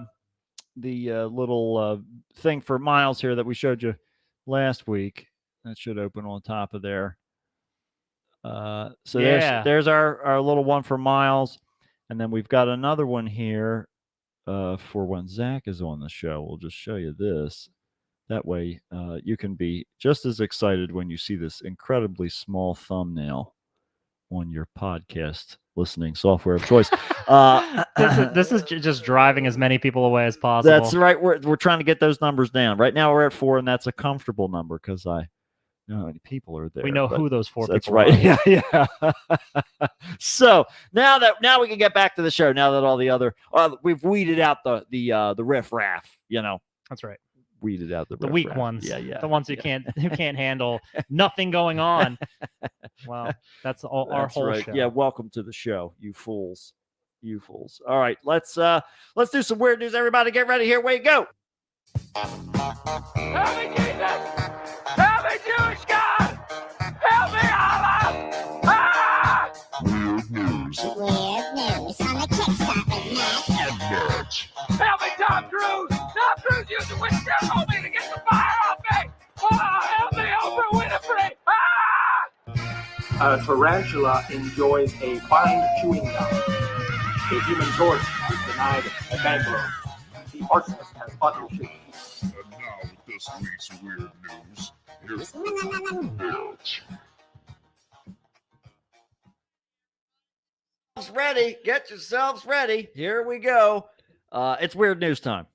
little thing for Miles here that we showed you last week. That should open on top of there. So Yeah. there's our little one for Miles, and then we've got another one here for when Zach is on the show. We'll just show you this. That way, you can be just as excited when you see this incredibly small thumbnail on your podcast listening software of choice. This is just driving as many people away as possible. That's right. We're trying to get those numbers down. Right now, we're at 4, and that's a comfortable number because I know how many people are there. We know but who those 4 that's people right. are. Yeah. So now we can get back to the show. Now that all the other we've weeded out the riff-raff. That's right. Weeded out the Weak riff-raff. ones. Yeah. The ones who can't handle nothing going on. Well, that's all our That's whole right. show. Yeah, welcome to the show, you fools. You fools. All right, let's do some weird news. Everybody get ready. Here we go. Help me, Jesus! Help me, Jewish God! Help me, Allah! Ah! Weird news on the Kickstarter match. Help me, Tom Cruise! Tom Cruise used the witchcraft on me to get the fire off me! Oh, help me, Oprah Winfrey! Ah! A tarantula enjoys a fine chewing gum. A human torch is denied a bank loan. The arsonist has butler shoes. And now with this week's weird news, here's Mitch. Ready. Get yourselves ready. Here we go. It's weird news time.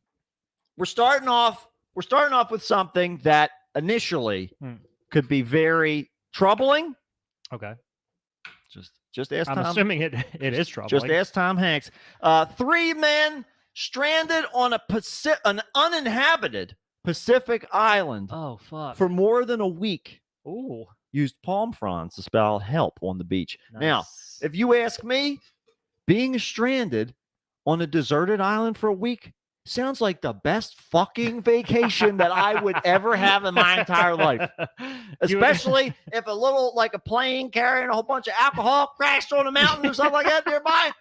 We're starting off with something that initially could be very troubling. Okay. Just ask I'm Tom. assuming it is troubling. Just ask Tom Hanks. 3 men stranded on an uninhabited Pacific island Oh fuck. for more than a week. Ooh. Used palm fronds to spell help on the beach. Now, Nice. if you ask me, being stranded on a deserted island for a week sounds like the best fucking vacation that I would ever have in my entire life. You would- Especially if a little, like a plane carrying a whole bunch of alcohol crashed on a mountain or something like that nearby.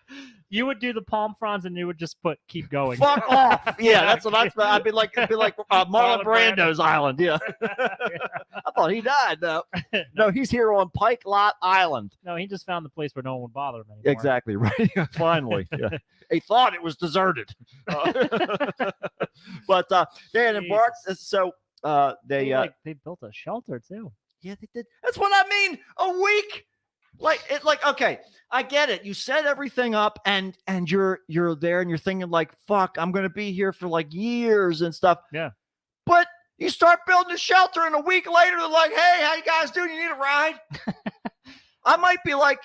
you would do the palm fronds and you would just keep going. Fuck off. Yeah, that's what I'd be like. It'd be like Marlon Marlon Brando. Brando's island. Yeah. I thought he died, though. No, he's here on Pike Lot Island. No, he just found the place where no one would bother him anymore. Exactly right. Finally, yeah. He thought it was deserted, but they had embarked. So they they built a shelter too. yeah, they did. That's what I mean. A week, okay, I get it. You set everything up, and you're there, and you're thinking like, fuck, I'm gonna be here for like years and stuff. Yeah. But you start building a shelter, and a week later, they're like, hey, how you guys doing? You need a ride? I might be like,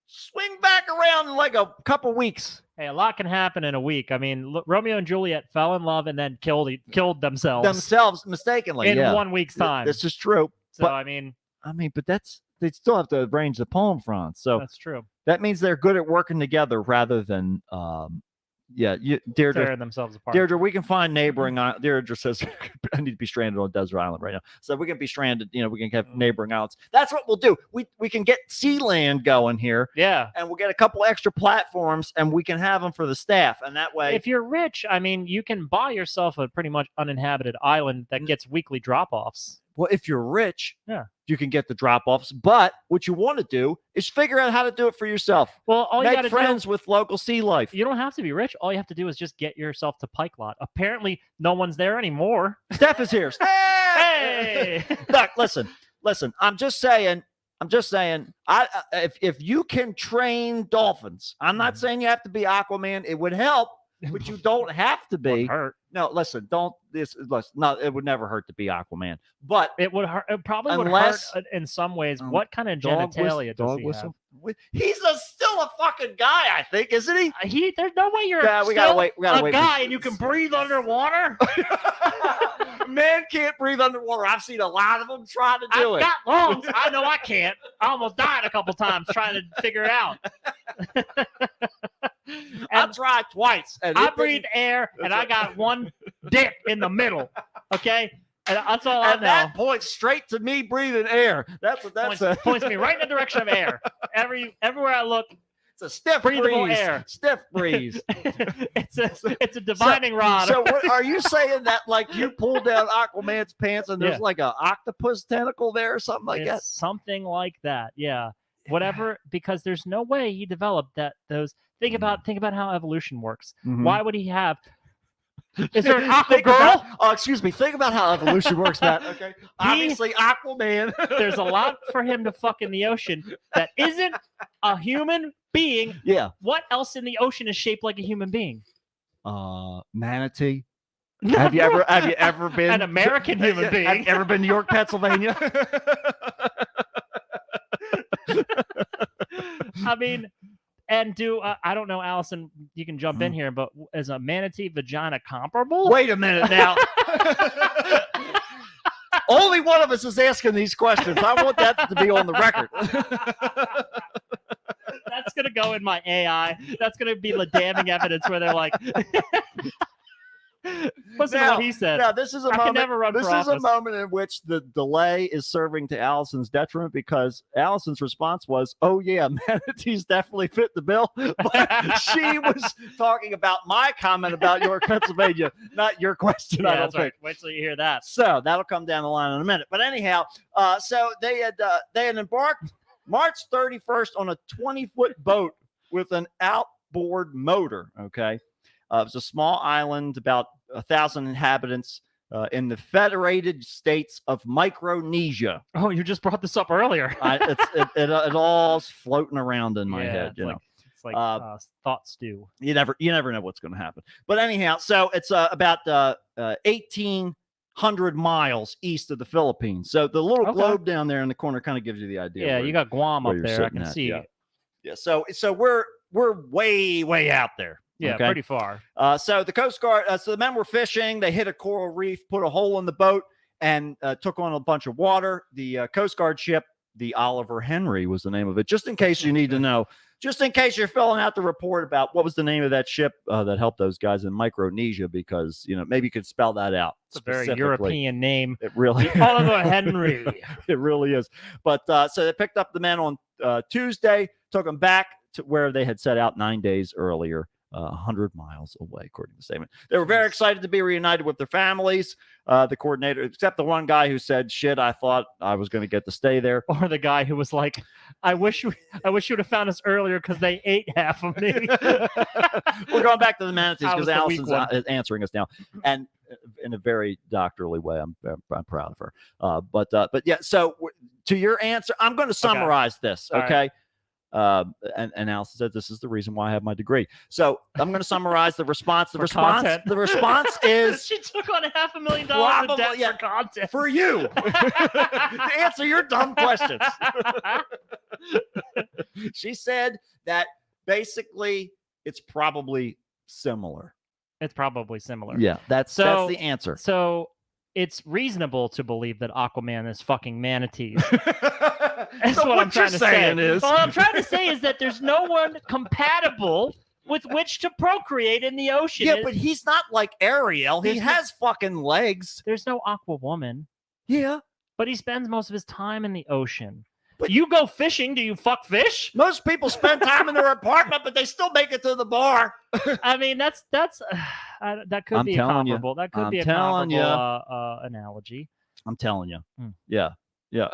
swing back around in like a couple weeks. Hey, a lot can happen in a week. I mean, look, Romeo and Juliet fell in love and then killed themselves Mistakenly in yeah. 1 week's time. This is true. So but- I mean, But they still have to arrange the palm fronds. So that's true. that means they're good at working together rather than, Deirdre, Tearing themselves apart. Deirdre, we can find neighboring. Deirdre says, I need to be stranded on a desert island right now. So we can be stranded. We can have neighboring islands. That's what we'll do. We can get sea land going here, Yeah. and we'll get a couple extra platforms, and we can have them for the staff. And that way, If you're rich, I mean, you can buy yourself a pretty much uninhabited island that gets weekly drop-offs. well, if you're rich, Yeah. you can get the drop-offs. But what you want to do is figure out how to do it for yourself. Well, all you got Make to friends with local sea life. you don't have to be rich. All you have to do is just get yourself to Pike Lot. Apparently, no one's there anymore. Steph is here. Steph! Hey! Look, listen. I'm just saying. If you can train dolphins, I'm not saying you have to be Aquaman. It would help. but you don't have to be. Would hurt. No, listen, don't this. Listen, no, it would never hurt to be Aquaman, but It would hurt. It probably Unless- would hurt in some ways. Um, What kind of genitalia does he have? He's still a fucking guy, I think, isn't he? There's no way you're Yeah, we gotta still wait. We gotta a wait. guy and you can breathe underwater. Man can't breathe underwater. I've seen a lot of them try to do I've it. got lungs. I know I can't. I almost died a couple times trying to figure it out. I And tried twice. And I it breathe didn't- air and I got one dick in the middle. Okay, and that's all and I that know. points straight to me breathing air. That's what that's Points me right in the direction of air. Everywhere I look, it's a stiff breathable breeze. air. Stiff breeze. it's a divining rod. So what, are you saying that like you pulled down Aquaman's pants and there's Yeah. like an octopus tentacle there or something like It's that? something like that. Yeah. Whatever, because there's no way he developed those. Think about how evolution works. Mhm. Why would he have? Is there an aqua Think girl? about- oh, excuse me. Think about how evolution works, Matt. Okay. Obviously, Aquaman. There's a lot for him to fuck in the ocean that isn't a human being. Yeah. What else in the ocean is shaped like a human being? Manatee. Have you ever been An American human Have being? you ever been to York, Pennsylvania? I mean, and I don't know, Allison, you can jump in here, but is a manatee vagina comparable? Wait a minute now. Only one of us is asking these questions. I want that to be on the record. That's gonna go in my AI. That's gonna be the damning evidence where they're like, listen to what he said. Now, this is a I can moment. never run This for is a office. moment in which the delay is serving to Allison's detriment because Allison's response was, "Oh yeah, manatees definitely fit the bill." But she was talking about my comment about York, Pennsylvania, not your question. I Yeah, don't that's think. right. Wait till you hear that. So that'll come down the line in a minute. But anyhow, so they had embarked March 31st on a 20-foot boat with an outboard motor. Okay, it was a small island, about 1,000 inhabitants in the Federated States of Micronesia. Oh, you just brought this up earlier. It all's floating around in my Yeah, head. it's You like, know, it's like thought stew. you never know what's going to happen. But anyhow, so it's about 1,800 miles east of the Philippines. So the little Okay. globe down there in the corner kind of gives you the idea. Yeah, where- you got Guam where up you're there. I sitting can at, see. yeah. Yeah. So we're way out there. Yeah, okay? pretty far. So the Coast Guard, so the men were fishing. They hit a coral reef, put a hole in the boat, and took on a bunch of water. The Coast Guard ship, the Oliver Henry was the name of it, just in case you need to know. Just in case you're filling out the report about what was the name of that ship that helped those guys in Micronesia, because, you know, maybe you could spell that out. It's a very specifically. European name. It really Oliver Henry. It really is. But so they picked up the men on Tuesday, took them back to where they had set out 9 days earlier, 100 miles away, according to the statement. They were very excited to be reunited with their families. The coordinator, except the one guy who said, "Shit, I thought I was going to get to stay there." Or the guy who was like, I wish you'd have found us earlier because they ate half of me. We're going back to the manatees I was because the weak Allison's one. answering us now, and in a very doctorly way. I'm proud of her. But yeah. So to your answer, I'm going to summarize this. All Okay. And Allison said, "This is the reason why I have my degree." So I'm going to summarize the response. The For response. content. The response is She took on $500,000 in Probably, debt yeah. for content. for you to answer your dumb questions. She said that basically it's probably similar. It's probably similar. Yeah, that's So- the answer. So it's reasonable to believe that Aquaman is fucking manatees. That's So what I'm trying you're to saying say. is, All I'm trying to say is that there's no one compatible with which to procreate in the ocean. yeah, but he's not like Ariel. He There's no- has fucking legs. There's no Aqua Woman, Yeah. but he spends most of his time in the ocean. But- You go fishing, do you fuck fish? Most people spend time in their apartment, but they still make it to the bar. I mean, that could I'm be a telling you. comparable. That could I'm be a telling comparable analogy. I'm telling you. Hmm. Yeah. Yeah.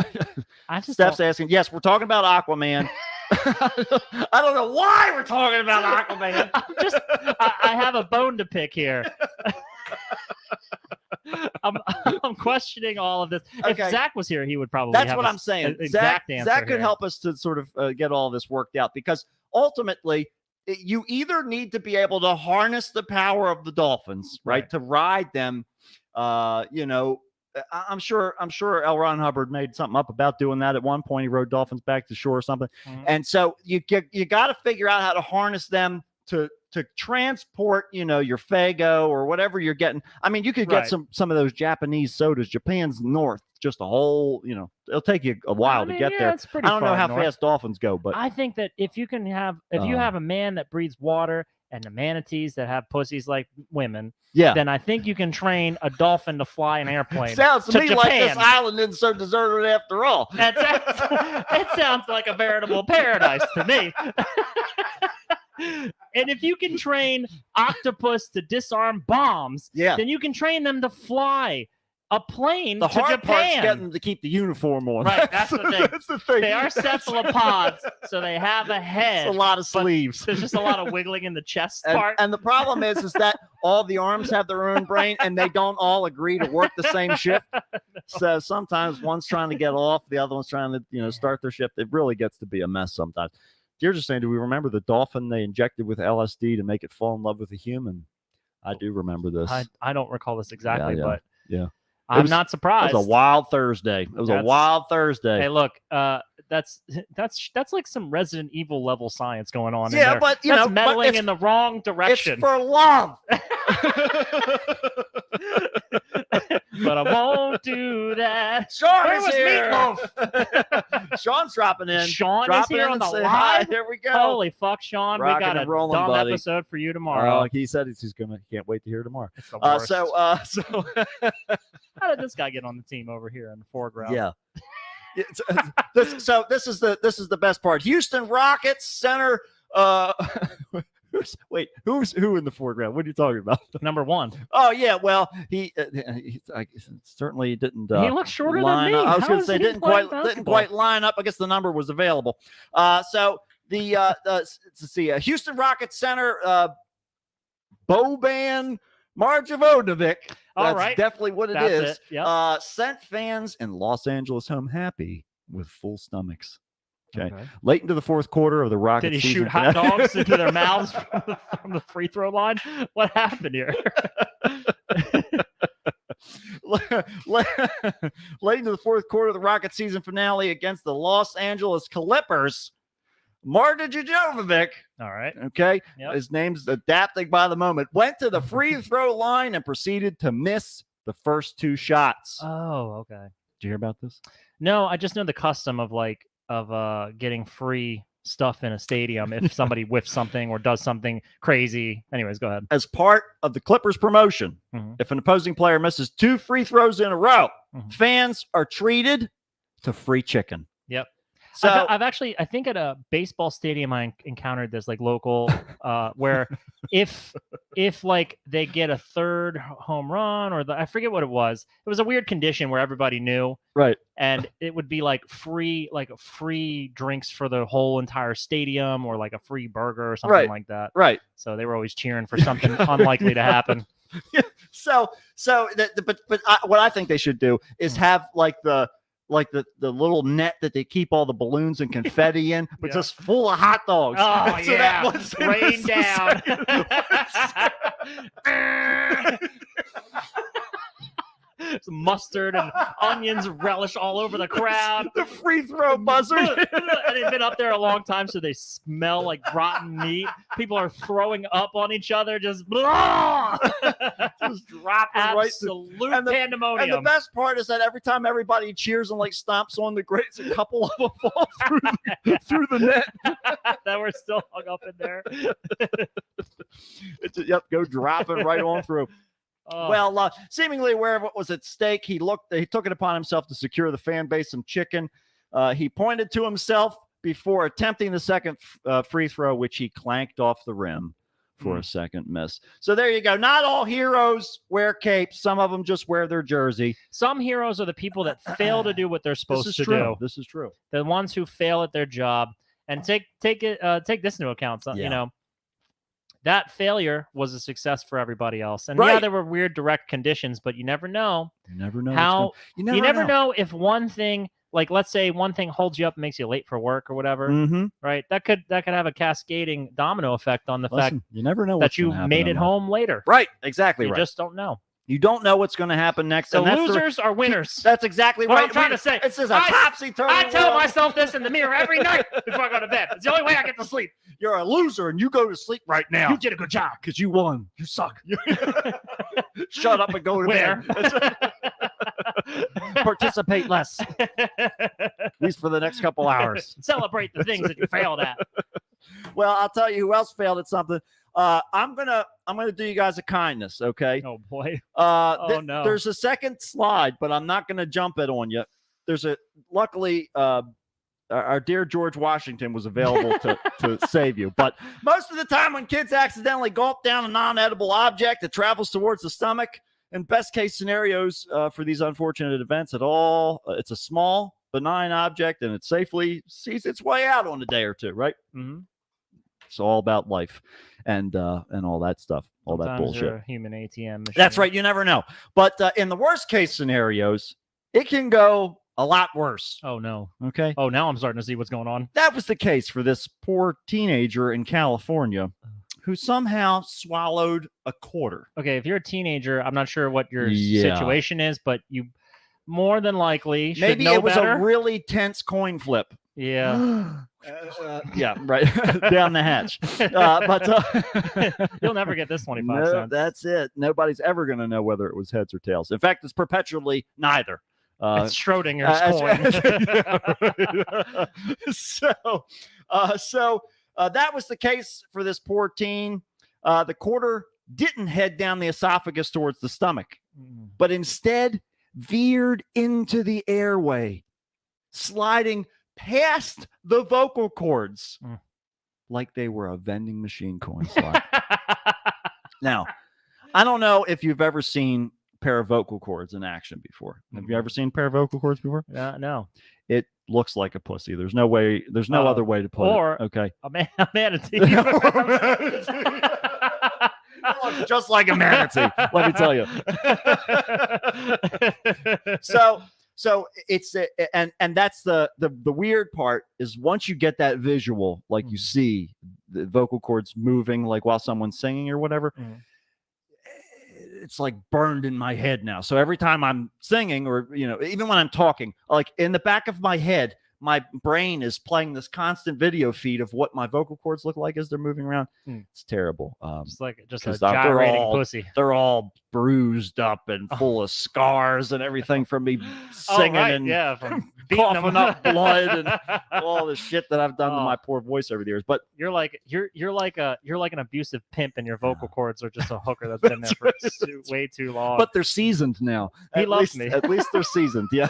I just Steph's don't- asking, yes, we're talking about Aquaman. I don't know why we're talking about Aquaman. I have a bone to pick here. I'm questioning all of this. Okay. If Zach was here, he would probably. That's have what a I'm saying. exact answer Zach could here. help us to sort of get all this worked out, because ultimately you either need to be able to harness the power of the dolphins, right? To ride them. I'm sure L. Ron Hubbard made something up about doing that at one point. He rode dolphins back to shore or something. And so you got to figure out how to harness them to transport, your Faygo or whatever you're getting. I mean, you could get some of those Japanese sodas. Japan's north, just a whole, it'll take you a while to get there. It's pretty I don't know far how north. fast dolphins go, but I think that if you have a man that breathes water and the manatees that have pussies like women, then I think you can train a dolphin to fly an airplane. Sounds to me Japan. like this island isn't so deserted after all. It sounds like a veritable paradise to me. And if you can train octopus to disarm bombs, then you can train them to fly a plane the to hard Japan. Part's getting them to keep the uniform on. Right, that's the thing. That's the thing. They are cephalopods, so they have a head. It's a lot of but sleeves. There's just a lot of wiggling in the chest And, part. and the problem is that all the arms have their own brain, and they don't all agree to work the same shift. So sometimes one's trying to get off, the other one's trying to start their shift. It really gets to be a mess sometimes. You're just saying, do we remember the dolphin they injected with LSD to make it fall in love with a human? I do remember this. I don't recall this exactly, but I'm not surprised. It was a wild Thursday. It was a wild Thursday. Hey, look, that's like some Resident Evil level science going on. Yeah, in there. but that's meddling in the wrong direction. It's for love. But I won't do that. Sean Where is was here. Meatloaf? Sean's dropping in. Sean is dropping here in on to the say hi. live. Here we go. Holy fuck, Sean! Rocking we got a and rolling, dumb buddy. episode for you tomorrow. He said he's can't wait to hear tomorrow. It's the worst. So how did this guy get on the team over here in the foreground? yeah. This is the best part. Houston Rockets center. Who's who in the foreground? What are you talking about? Number one. Oh yeah, well he certainly didn't. He looks shorter line than me. up. I was How going to is say he didn't playing quite line up. I guess the number was available. So let's see. Houston Rockets center Boban Marjanovic. All That's right. definitely what it is. It. Yep. Sent fans in Los Angeles home happy with full stomachs. Okay. Late into the fourth quarter of the Rockets. Did he shoot hot dogs into their mouths from the free throw line? What happened here? Late into the fourth quarter of the Rockets season finale against the Los Angeles Clippers, Marjanovic. All right. Okay. Yep. His name's adapting by the moment. Went to the free throw line and proceeded to miss the first two shots. Oh, okay. Did you hear about this? No, I just know the custom of getting free stuff in a stadium if somebody whiffs something or does something crazy. Anyways, go ahead. As part of the Clippers promotion, if an opposing player misses two free throws in a row, fans are treated to free chicken. Yep. So I've actually, I think at a baseball stadium, I encountered this local where if they get a third home run or I forget what it was a weird condition where everybody knew. Right. And it would be free drinks for the whole entire stadium or a free burger or something like that. Right. So they were always cheering for something unlikely to happen. So what I think they should do is have the little net that they keep all the balloons and confetti in, but just full of hot dogs. Oh, so yeah. Rain down. Some mustard and onions relish all over the crowd. The free throw buzzer. And they've been up there a long time, so they smell like rotten meat. People are throwing up on each other, just dropping absolute pandemonium. And the best part is that every time everybody cheers and stomps on the grates, a couple of them fall through the net. That were still hung up in there. Go dropping right on through. Oh. Well, seemingly aware of what was at stake, he took it upon himself to secure the fan base some chicken. He pointed to himself before attempting the second free throw, which he clanked off the rim for a second miss. So there you go. Not all heroes wear capes. Some of them just wear their jersey. Some heroes are the people that fail to do what they're supposed to do. This is true. The ones who fail at their job. And take this into account. So, that failure was a success for everybody else. And there were weird direct conditions, but you never know. You never know how. You never know if one thing, like let's say one thing holds you up and makes you late for work or whatever, Mm-hmm. right? That could have a cascading domino effect on the fact You never know that what's you gonna happen made in it life. home later. Right. Exactly You right. just don't know. You don't know what's going to happen next. So and that's losers are winners. That's exactly What right. I'm trying to say. This is a I topsy-turvy tell world. myself this in the mirror every night before I go to bed. It's the only way I get to sleep. You're a loser and you go to sleep right now. You did a good job. Because you won. You suck. Shut up and go to Where? bed. Participate less, at least for the next couple hours. Celebrate the things that you failed at. Well, I'll tell you who else failed at something. I'm gonna do you guys a kindness, okay? Oh boy. No. There's a second slide, but I'm not gonna jump it on you. Luckily, our dear George Washington was available to save you. But most of the time, when kids accidentally gulp down a non-edible object that travels towards the stomach, in best case scenarios for these unfortunate events at all, it's a small, benign object, and it safely sees its way out on a day or two, right? Mm-hmm. It's all about life and all that stuff, all that Sometimes bullshit. you're a human ATM machine. That's right. You never know. But in the worst case scenarios, it can go a lot worse. Oh no. Okay. Oh, now I'm starting to see what's going on. That was the case for this poor teenager in California who somehow swallowed a quarter. Okay, if you're a teenager, I'm not sure what your Yeah. situation is, but you more than likely should Maybe know it was better. a really tense coin flip. Yeah. Yeah, right. Down the hatch. But You'll never get this 25 no, cents. that's it. Nobody's ever going to know whether it was heads or tails. In fact, it's perpetually neither. It's Schrodinger's coin. So that was the case for this poor teen. The quarter didn't head down the esophagus towards the stomach, but instead veered into the airway, sliding past the vocal cords like they were a vending machine coin slot. Now, I don't know if you've ever seen a pair of vocal cords in action before. Have you ever seen a pair of vocal cords before? No. It looks like a pussy. There's no way. There's no other way to put or it. Okay. A manatee. It looks just like a manatee. Let me tell you. So it's and that's the weird part is once you get that visual, like you see the vocal cords moving, like while someone's singing or whatever. It's like burned in my head now. So every time I'm singing or, even when I'm talking, like in the back of my head, my brain is playing this constant video feed of what my vocal cords look like as they're moving around. It's terrible. Just a 'cause gyrating pussy. They're all bruised up and full of scars and everything from me singing and from beating coughing them. up blood and all the shit that I've done to my poor voice over the years. But you're like an abusive pimp, and your vocal cords are just a hooker that's been there for way too long. But they're seasoned now. He loves me. At least they're seasoned. Yeah.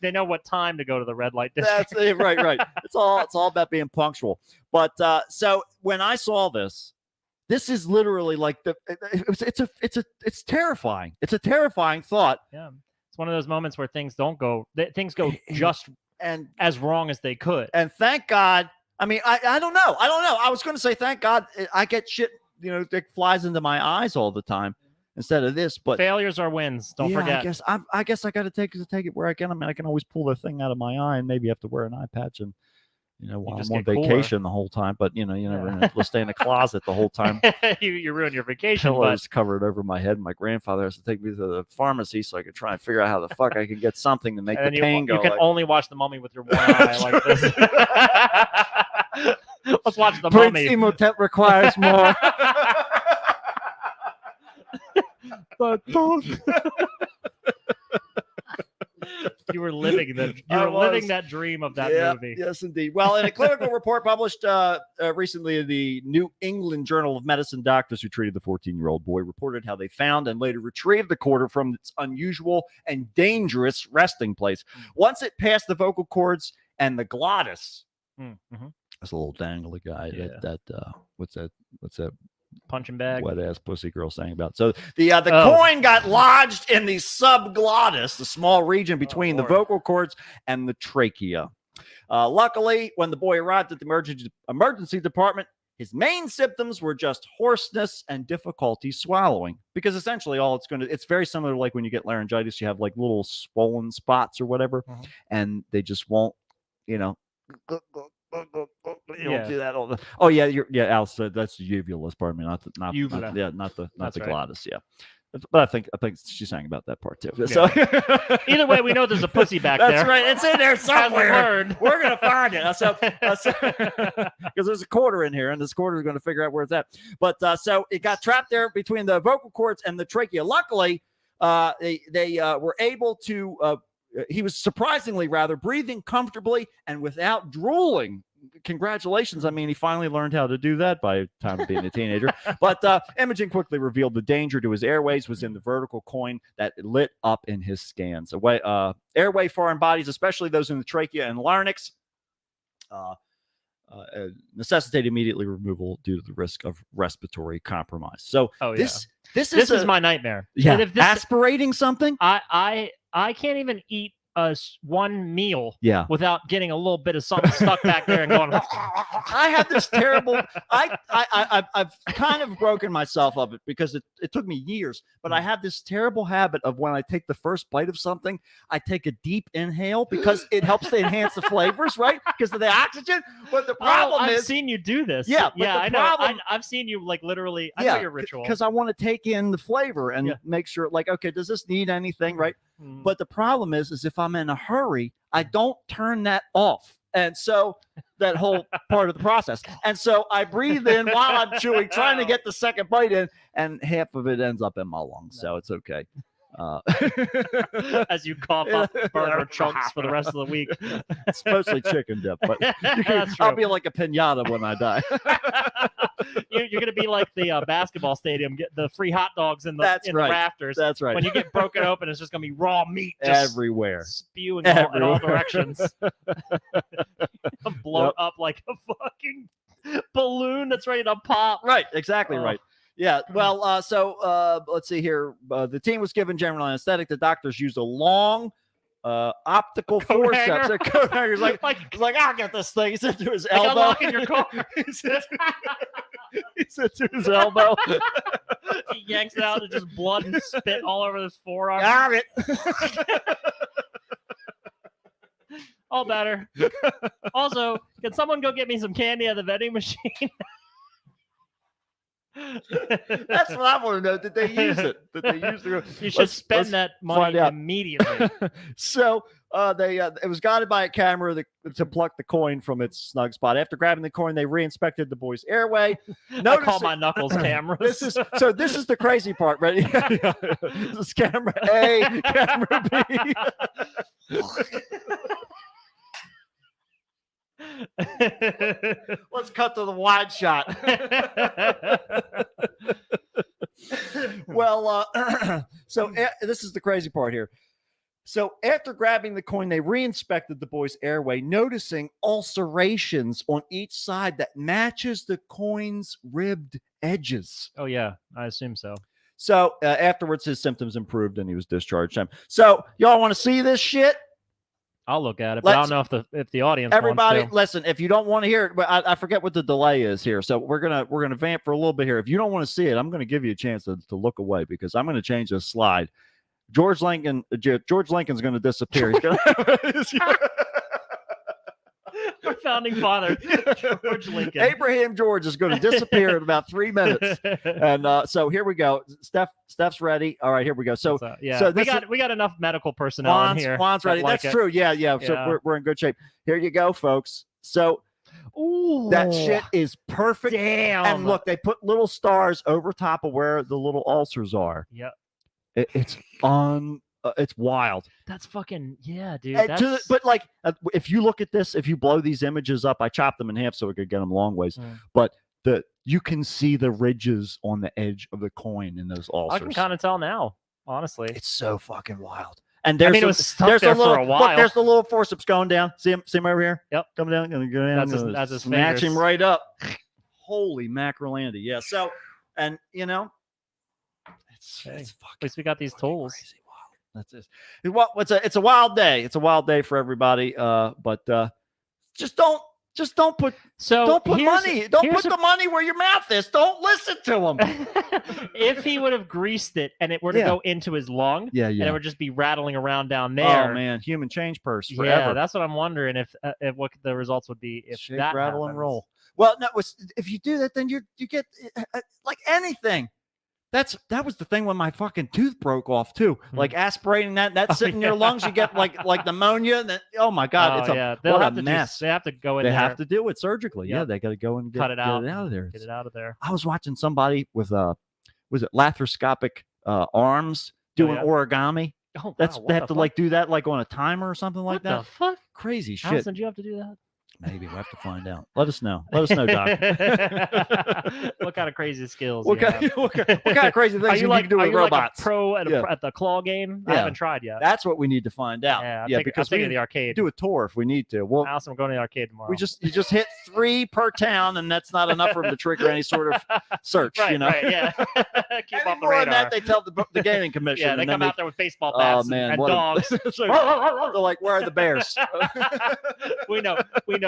They know what time to go to the red light That's district. it, right. It's all about being punctual. But so when I saw this is literally like it's terrifying. It's a terrifying thought. Yeah, it's one of those moments where things go just and as wrong as they could. And thank God. I mean, I don't know. I was going to say thank God I get shit that flies into my eyes all the time instead of this. But failures are wins. Don't forget. I guess I got to take it where I can. I mean, I can always pull the thing out of my eye and maybe have to wear an eye patch and while I'm on vacation the whole time. But you never know. We'll stay in the closet the whole time. you ruin your vacation. Pillows covered over my head. My grandfather has to take me to the pharmacy so I could try and figure out how the fuck I can get something to make the pain go. You can only watch The Mummy with your one eye like this. Let's watch The Mummy. Prince Imhotep requires more. But you were living that dream of that movie. Yes, indeed. Well, in a clinical report published recently in the New England Journal of Medicine, doctors who treated the 14-year-old boy reported how they found and later retrieved the quarter from its unusual and dangerous resting place. Once it passed the vocal cords and the glottis, that's a little dangly guy. Yeah. What's that? Punching bag. Wet ass pussy girl saying about. So the coin got lodged in the subglottis, the small region between the vocal cords and the trachea. Luckily, when the boy arrived at the emergency department, His main symptoms were just hoarseness and difficulty swallowing, because essentially all it's very similar to like when you get laryngitis, you have like little swollen spots or whatever, and they just won't, you know, you don't do that all the. Oh yeah, Alice said that's the uvulus. Pardon me, not the That's right. glottis. Yeah, but I think she's saying about that part too. Yeah. So Either way, we know there's a pussy back that's there. right. It's in there somewhere. learned. We're gonna find it. Because there's a quarter in here, and this quarter is going to figure out where it's at. But so it got trapped there between the vocal cords and the trachea. Luckily, they were able to. He was surprisingly rather breathing comfortably and without drooling. Congratulations. I mean, he finally learned how to do that by the time of being a teenager. But imaging quickly revealed the danger to his airways was in the vertical coin that lit up in his scans. Airway foreign bodies, especially those in the trachea and larynx, necessitate immediately removal due to the risk of respiratory compromise. So this is my nightmare. Yeah, And if this, aspirating something. I can't even eat one meal Yeah. without getting a little bit of something stuck back there and going. I have this terrible. I've kind of broken myself of it because it took me years, but I have this terrible habit of when I take the first bite of something, I take a deep inhale because it helps to enhance the flavors, right? Because of the oxygen. But the problem I've is, seen you do this. Yeah, but yeah, the I know. problem- I've seen you like literally. I know your ritual. because I want to take in the flavor and make sure, like, okay, does this need anything, right? But the problem is if I'm in a hurry, I don't turn that off. And so that whole part of the process. And so I breathe in while I'm chewing, trying to get the second bite in, and half of it ends up in my lungs. So it's okay. As you cough up burger chunks for the rest of the week. It's mostly chicken dip, but That's I'll true. be like a pinata when I die. You're going to be like the basketball stadium, get the free hot dogs in the That's in right. the rafters. That's right. When you get broken open, it's just going to be raw meat just Everywhere. spewing in all Everywhere. directions. Blown up like a fucking balloon that's ready to pop. Right, exactly Oh. right. Yeah, well, so let's see here. The team was given general anesthetic. The doctors used a long optical Coat forceps. hanger. A coat hanger. He's like, I'll get this thing. He said to his Like elbow. unlocking your car. he said to his elbow. He yanks it out and just blood and spit all over his forearm. Got it. All better. Also, can someone go get me some candy at the vending machine? That's what I want to know. Did they use it? Did they use the? You should Let's spend that find money out. immediately. So it was guided by a camera to pluck the coin from its snug spot. After grabbing the coin, they re-inspected the boy's airway. I call my knuckles cameras. This is the crazy part, right? This is camera A, camera B. Let's cut to the wide shot. Well, this is the crazy part here. So after grabbing the coin, they re-inspected the boy's airway, noticing ulcerations on each side that matches the coin's ribbed edges. Oh yeah, I assume so. So afterwards, his symptoms improved and he was discharged. So y'all want to see this shit? I'll look at it, but I don't know if the audience Everybody, wants to. listen. If you don't want to hear it, but I forget what the delay is here. So we're gonna vamp for a little bit here. If you don't want to see it, I'm gonna give you a chance to look away because I'm gonna change this slide. George Lincoln's gonna disappear. He's gonna Our founding father, George Lincoln. Abraham George is going to disappear in about 3 minutes. And so here we go. Steph's ready. All right, here we go. So yeah, so we got enough medical personnel in here. Juan's ready. that like That's it. true. Yeah. So we're in good shape. Here you go, folks. So Ooh, that shit is perfect. Damn. And look, they put little stars over top of where the little ulcers are. Yep. It's wild. That's fucking dude. And but like, if you look at this, if you blow these images up, I chopped them in half so we could get them long ways. But you can see the ridges on the edge of the coin in those ulcers. I can kind of tell now, honestly. It's so fucking wild. And there's it was stuck there little, for a while. Look, there's the little forceps going down. See him over here? Yep. Coming down. Gonna go down. That's his Snatch fingers. him right up. Holy mackerel-andy. Yeah. So, and it's fucking At least we got these tools. crazy wild. That's it. It's a wild day. It's a wild day for everybody. But just don't Just don't put So money. Don't here's put the money where your mouth is. Don't listen to him. if he would have greased it and it were to Yeah. go into his lung, Yeah, and yeah. it would just be rattling around down there. Oh man, human change purse Yeah, forever. that's what I'm wondering if what the results would be if Shake, that rattle, and happens. roll. Well, no, if you do that, then you get like anything. That was the thing when my fucking tooth broke off too. Like aspirating that's sitting in your lungs, you get like pneumonia. And then, oh my god, it's yeah. They'll what have a to mess. they have to go in They there. have to do it surgically. Yeah, Yep. they got to go and Cut it out. Get it out of there. Get it out of there. I was watching somebody with was it laparoscopic arms doing yeah? origami. Oh, That's wow, they what have the to fuck? like do that like on a timer or something like What that. the fuck? Crazy shit. Allison, do you have to do that? Maybe we'll have to find out. Let us know. Let us know, Doc. What kind of crazy skills? What you kind, have? what kind of crazy Are things you you like need to do are with you like robots? a pro at, Yeah. at the claw game? I Yeah. haven't tried yet. That's what we need to find out. Yeah, Yeah, I'll because take we it to the arcade. do a tour if we need to. Well, Allison, I'm going to the arcade tomorrow. you just hit 3 per town, and that's not enough for them to trigger any sort of search. right, you know, right, yeah. Keep Any off the more than radar. that, they tell the gaming commission. Yeah, they and come then out there with baseball Oh bats man, and what a- dogs. So they're like, where are the bears? we know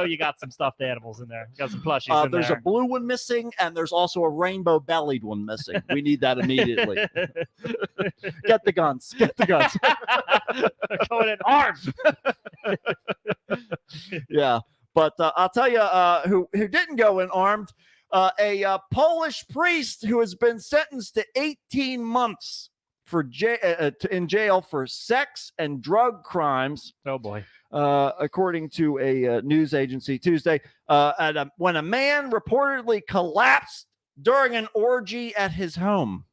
you got some stuffed animals in there. You got some plushies in There's there. a blue one missing, and there's also a rainbow bellied one missing. We need that immediately. Get the guns. Get the guns. Going in arms. Yeah, but I'll tell you who didn't go in armed. A Polish priest who has been sentenced to 18 months for in jail for sex and drug crimes. Oh boy. According to a news agency Tuesday, when a man reportedly collapsed during an orgy at his home.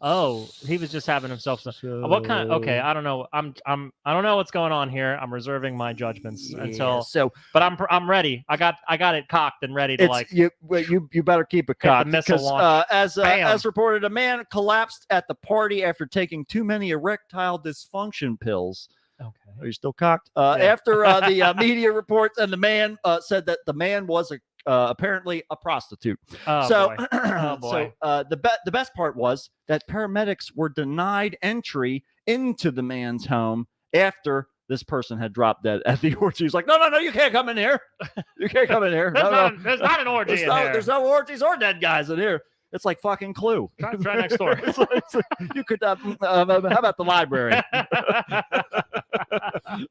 Oh, he was just having himself some. What kind? Okay, I don't know. I don't know what's going on here. I'm reserving my judgments until. But I'm ready. I got it cocked and ready to like. You better keep it cocked missile because launch. as reported, a man collapsed at the party after taking too many erectile dysfunction pills. Okay. Are you still cocked? After the media reports, and the man said that the man was apparently a prostitute. Oh, So, boy. Oh, boy. so the best part was that paramedics were denied entry into the man's home after this person had dropped dead at the orgy. He's like, no, you can't come in here. You can't come in here. There's not an orgy in here. There's no orgies or dead guys in here. It's like fucking Clue. Try next door. It's like, you could, how about the library?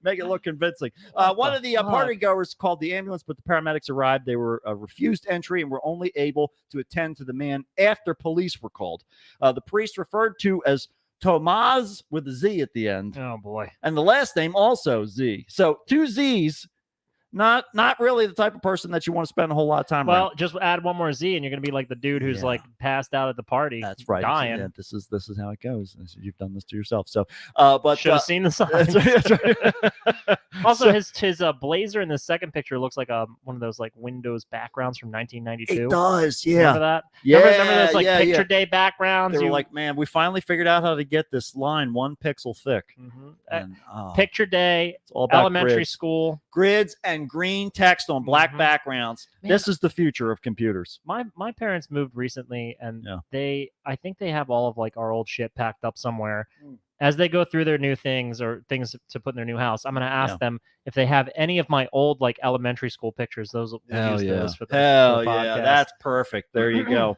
Make it look convincing. One of the party goers called the ambulance, but the paramedics arrived. They were refused entry and were only able to attend to the man after police were called. The priest, referred to as Tomaz with a Z at the end, Oh boy. and the last name also Z. So 2 Z's. Not really the type of person that you want to spend a whole lot of time around. Well, just add one more Z, and you're gonna be like the dude who's Yeah. like passed out at the party. That's right. Dying. Yeah, this is how it goes. You've done this to yourself. So, but Should have seen the signs. that's right. Also, So- his blazer in the second picture looks like one of those like Windows backgrounds from 1992. It does, Remember that? Yeah, Remember those like yeah, picture yeah. day backgrounds? They were like, man, we finally figured out how to get this line 1 pixel thick. Mhm. And, Picture day, it's all about elementary grids. school. Grids and green text on black Mhm. backgrounds. Man, This is the future of computers. My parents moved recently, and Yeah. I think they have all of like our old shit packed up somewhere. Mm. As they go through their new things or things to put in their new house, I'm gonna ask Yeah. them if they have any of my old like elementary school pictures. Those will use those for the, Hell for the yeah, podcast. that's perfect. There you go.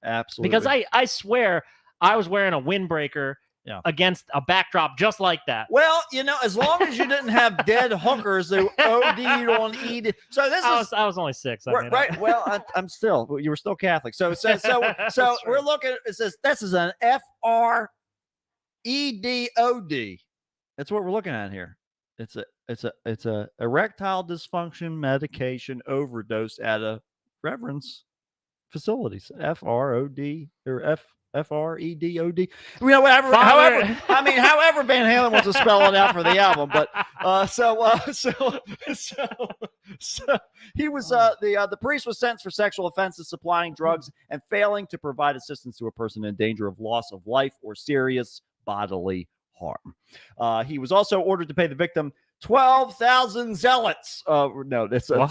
Absolutely. Because I swear I was wearing a windbreaker Yeah. against a backdrop just like that. Well, as long as you didn't have dead hookers who OD'd on ED. So this is I was only 6. I mean, right. Well, I'm still. You were still Catholic. So That's we're true. looking. It says this is an FREDOD. That's what we're looking at here. It's a erectile dysfunction medication overdose at a Reverend's facilities. FROD or FREDOD. Whatever. Father- However Van Halen wants to spell it out for the album, but so he was the priest was sentenced for sexual offenses, supplying drugs, and failing to provide assistance to a person in danger of loss of life or serious bodily harm. He was also ordered to pay the victim 12,000 zealots. No, it's What?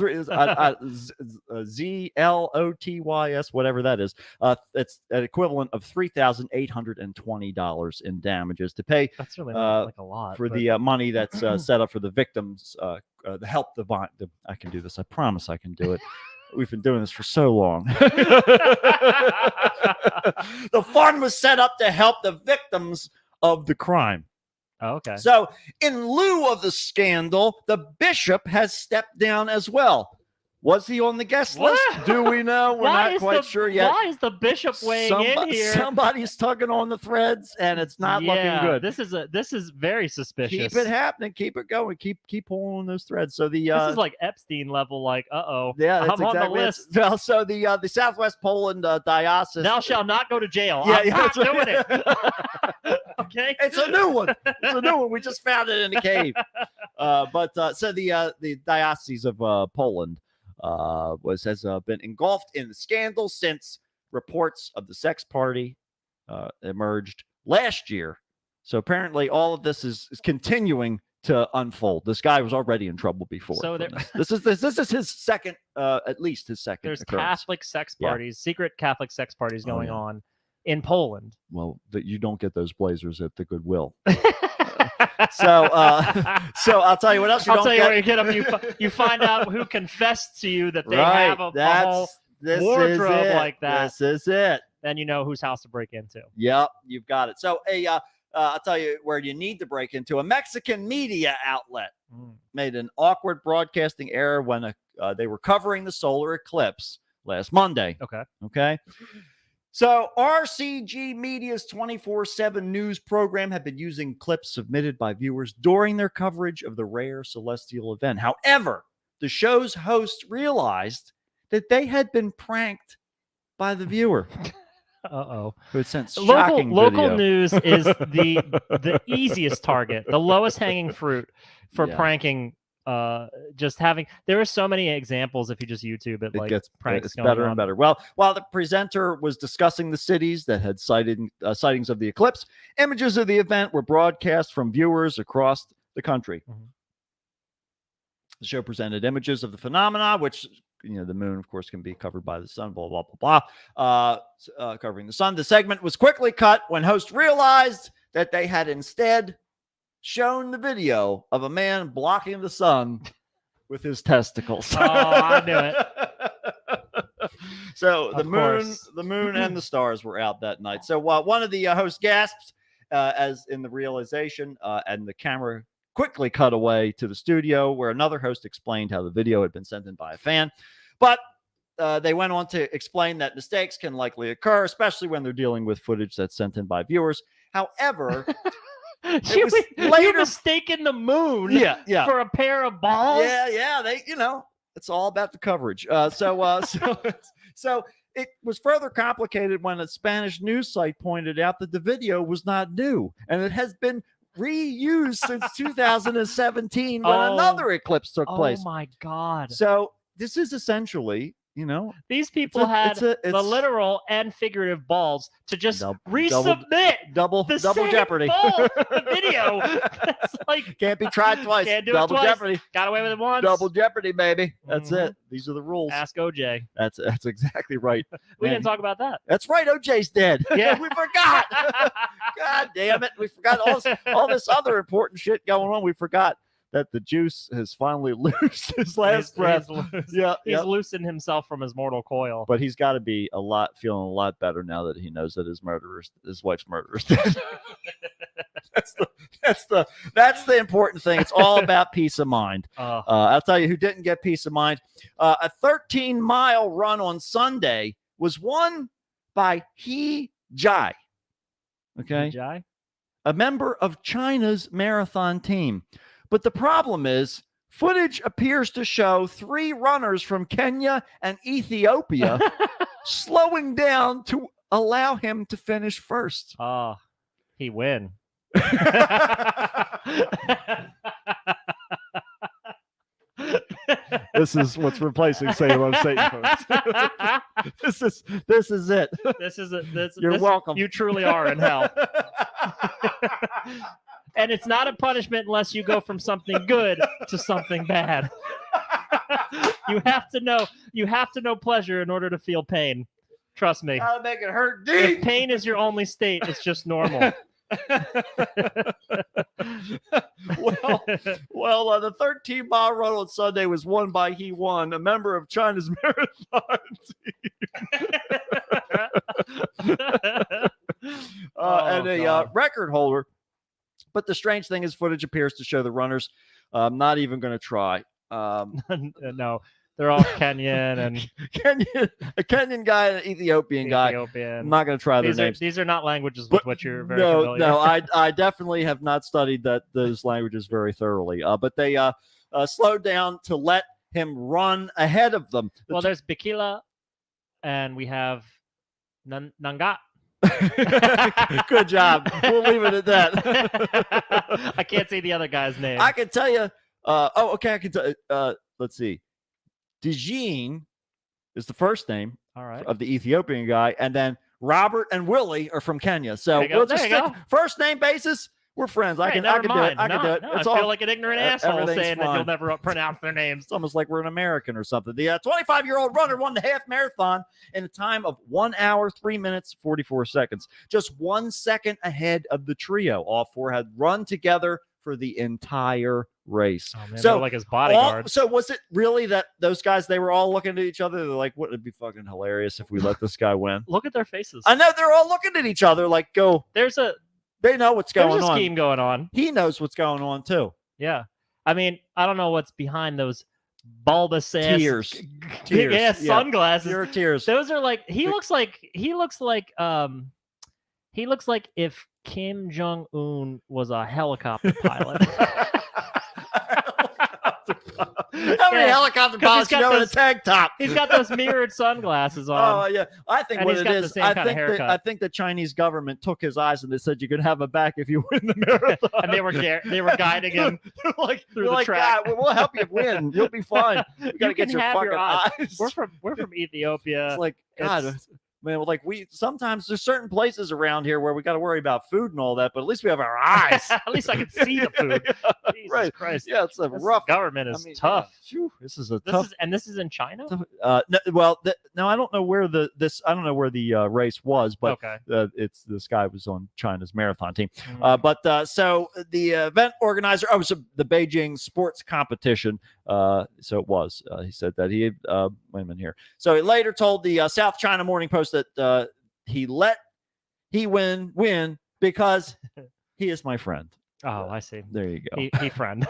ZLOTYS, whatever that is. It's an equivalent of $3,820 in damages to pay That's really not like a lot for but- the money that's set up for the victims. The help the I can do this. I promise I can do it. We've been doing this for so long. The fund was set up to help the victims of the crime. Oh, okay. So, in lieu of the scandal, the bishop has stepped down as well. Was he on the guest list? What? Do we know? We're Why not is quite the- sure yet. Why is the bishop weighing in here? Somebody's tugging on the threads, and it's not looking good. This is very suspicious. Keep it happening. Keep it going. Keep pulling on those threads. So the This is like Epstein level. Like, yeah, that's I'm on the exactly it. list. Well, so the Southwest Poland diocese. Thou shalt not go to jail. Yeah, I'm yeah, not that's doing right. it. Okay. It's a new one. It's a new one. We just found it in a cave. So the diocese of Poland has been engulfed in the scandal since reports of the sex party emerged last year. So apparently, all of this is continuing to unfold. This guy was already in trouble before. So from this is his second, at least his second. There's occurrence. Catholic sex Yeah. parties, secret Catholic sex parties Oh, going yeah. on in Poland. Well, that you don't get those blazers at the Goodwill. So I'll tell you what else you I'll don't tell you get. where you get them. You find out who confessed to you that they have a whole, this wardrobe is it. like that. This is it. then you know whose house to break into. Yep, you've got it. So I'll tell you where you need to break into. A Mexican media outlet made an awkward broadcasting error when they were covering the solar eclipse last Monday. Okay. So RCG Media's 24/7 news program had been using clips submitted by viewers during their coverage of the rare celestial event. However, the show's host realized that they had been pranked by the viewer. Who had sent shocking Local video. news is the easiest target, the lowest hanging fruit for Yeah. pranking. There are so many examples if you just YouTube it, It like gets pranks it's going better on. and better. Well, while the presenter was discussing the cities that had sightings of the eclipse, images of the event were broadcast from viewers across the country. The show presented images of the phenomena, which, the moon, of course, can be covered by the sun, blah, blah, blah, blah, covering the sun. The segment was quickly cut when host realized that they had instead shown the video of a man blocking the sun with his testicles. Oh, I knew it. So the Of moon, course. the moon and the stars were out that night. So one of the hosts gasps as in the realization, and the camera quickly cut away to the studio where another host explained how the video had been sent in by a fan. But they went on to explain that mistakes can likely occur, especially when they're dealing with footage that's sent in by viewers. However, You was later- mistaken the moon yeah. for a pair of balls? Yeah, they, it's all about the coverage. So it was further complicated when a Spanish news site pointed out that the video was not new and it has been reused since 2017 when Oh. another eclipse took place. Oh my God. So this is essentially, These people had the it's literal and figurative balls to just Dou- resubmit double the double same jeopardy. ball, the video. It's like, Can't be tried twice. Can't do double it twice. jeopardy. Got away with it once. Double jeopardy, baby. That's Mhm. it. These are the rules. Ask OJ. That's exactly right. We Man, didn't talk about that. That's right. OJ's dead. Yeah. We forgot. God damn it. We forgot all this other important shit going on. We forgot that the juice has finally loosed his last breath. He's loose. Yeah. He's loosened himself from his mortal coil. But he's got to be feeling a lot better now that he knows that his wife's murderer is dead. That's the important thing. It's all about peace of mind. I'll tell you who didn't get peace of mind. A 13-mile run on Sunday was won by He Jai. Okay. Jai? A member of China's marathon team. But the problem is, footage appears to show 3 runners from Kenya and Ethiopia slowing down to allow him to finish first. He win. This is what's replacing Salem Satan, folks. This is it. This is it. You're welcome. You truly are in hell. And it's not a punishment unless you go from something good to something bad. You have to know pleasure in order to feel pain. Trust me. Gotta make it hurt If deep. pain is your only state, it's just normal. Well, the 13-mile run on Sunday was won by He Won, a member of China's marathon team, and a God. record holder. But the strange thing is, footage appears to show the runners not even going to try. No, they're all Kenyan and A Kenyan guy and an Ethiopian guy. I'm Ethiopian. not going to try their These are names. these are not languages with which you're very No, familiar. no, I definitely have not studied those languages very thoroughly. But they slowed down to let him run ahead of them. Well, there's Bikila, and we have Nangat. Good job. We'll leave it at that. I can't say the other guy's name. I can tell you. Okay. I can tell. Let's see. Dijin is the first name All right. of the Ethiopian guy, and then Robert and Willie are from Kenya. So There you go. we'll just There you stick go. first name basis. We're friends. I Hey, can never do it. mind. I can do it. No, It's I all. feel like an ignorant asshole everything's saying that fine. you'll never pronounce their names. It's almost like we're an American or something. The 25-year-old runner won the half marathon in a time of 1 hour, 3 minutes, 44 seconds, just 1 second ahead of the trio. All four had run together for the entire race. Oh, man, So, they're like his bodyguards. So was it really that those guys, they were all looking at each other? They're like, wouldn't it be fucking hilarious if we let this guy win? Look at their faces. I know they're all looking at each other like, go. There's a They know what's going on. scheme going on. He knows what's going on too. Yeah. I mean, I don't know what's behind those bulbous ass Tears. big ass Yeah. sunglasses. Your tears. Those are like he looks like if Kim Jong Un was a helicopter pilot. How many Yeah, helicopter 'cause he's pilots you got know in a those- tank top? He's got those mirrored sunglasses Oh on. yeah, I think And what he's it got the is. same I kinda think haircut. I think the Chinese government took his eyes and they said you can have them back if you win the marathon. And they were guiding him They're like through they're the like, track. "God, we'll help you win. You'll be fine. We gotta You get can your have fucking your eyes. eyes." We're from Ethiopia. It's like God. It's- Man, like sometimes there's certain places around here where we got to worry about food and all that, but at least we have our eyes. At least I can see the food. Jesus Right. Christ. Yeah, it's a This rough. government is I mean, tough. yeah. Phew, this is a This tough. is in China? No, well, no, I don't know where the race was, but Okay. it's this guy was on China's marathon team. Mm. So the event organizer, it was the Beijing sports competition. So it was. He said that he. Wait a minute here. So he later told the South China Morning Post that he win because he is my friend. Oh, I see. There you go. He friend.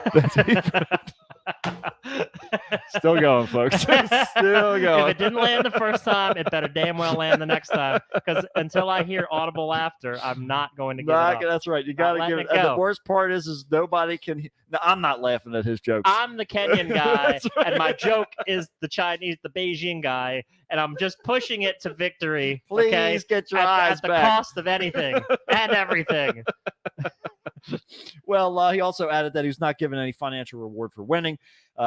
Still going, folks. Still going. If it didn't land the first time, it better damn well land the next time. Because until I hear audible laughter, I'm not going to give it up. That's right. You got to letting give it it. And the go. worst part is nobody can. No, I'm not laughing at his jokes. I'm the Kenyan guy, That's right. and my joke is the Beijing guy, and I'm just pushing it to victory. Please okay? get your at eyes the back. cost of anything and everything. Well, he also added that he was not given any financial reward for winning.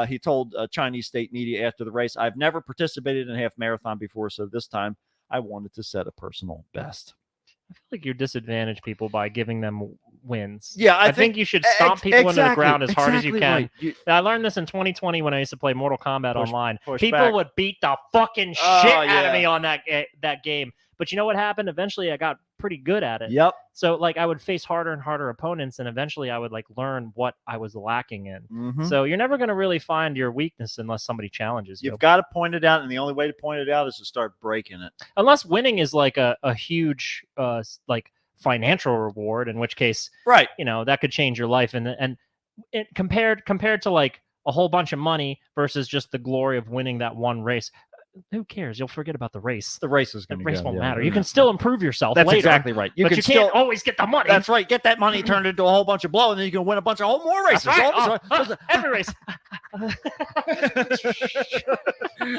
He told Chinese state media after the race, "I've never participated in a half marathon before, so this time I wanted to set a personal best." I feel like you disadvantage people by giving them wins. Yeah, I think you should stomp people into the ground as hard as you can. Right. I learned this in 2020 when I used to play Mortal Kombat online. push People back. would beat the fucking shit Oh, out yeah. of me on that game. But you know what happened? Eventually, I got pretty good at it. Yep. So like I would face harder and harder opponents, and eventually I would like learn what I was lacking in. Mhm. So you're never going to really find your weakness unless somebody challenges you. You've got to point it out, and the only way to point it out is to start breaking it. Unless winning is like a huge like financial reward, in which case, Right. you know, that could change your life. And it compared to like a whole bunch of money versus just the glory of winning that one race. Who cares? You'll forget about the race. The race is The going to race go. won't yeah, matter. yeah. You can still improve yourself That's later. exactly right. But you can't always get the money. That's right. Get that money turned into a whole bunch of blow, and then you can win a bunch of whole more races. That's right. All Oh, this- every race.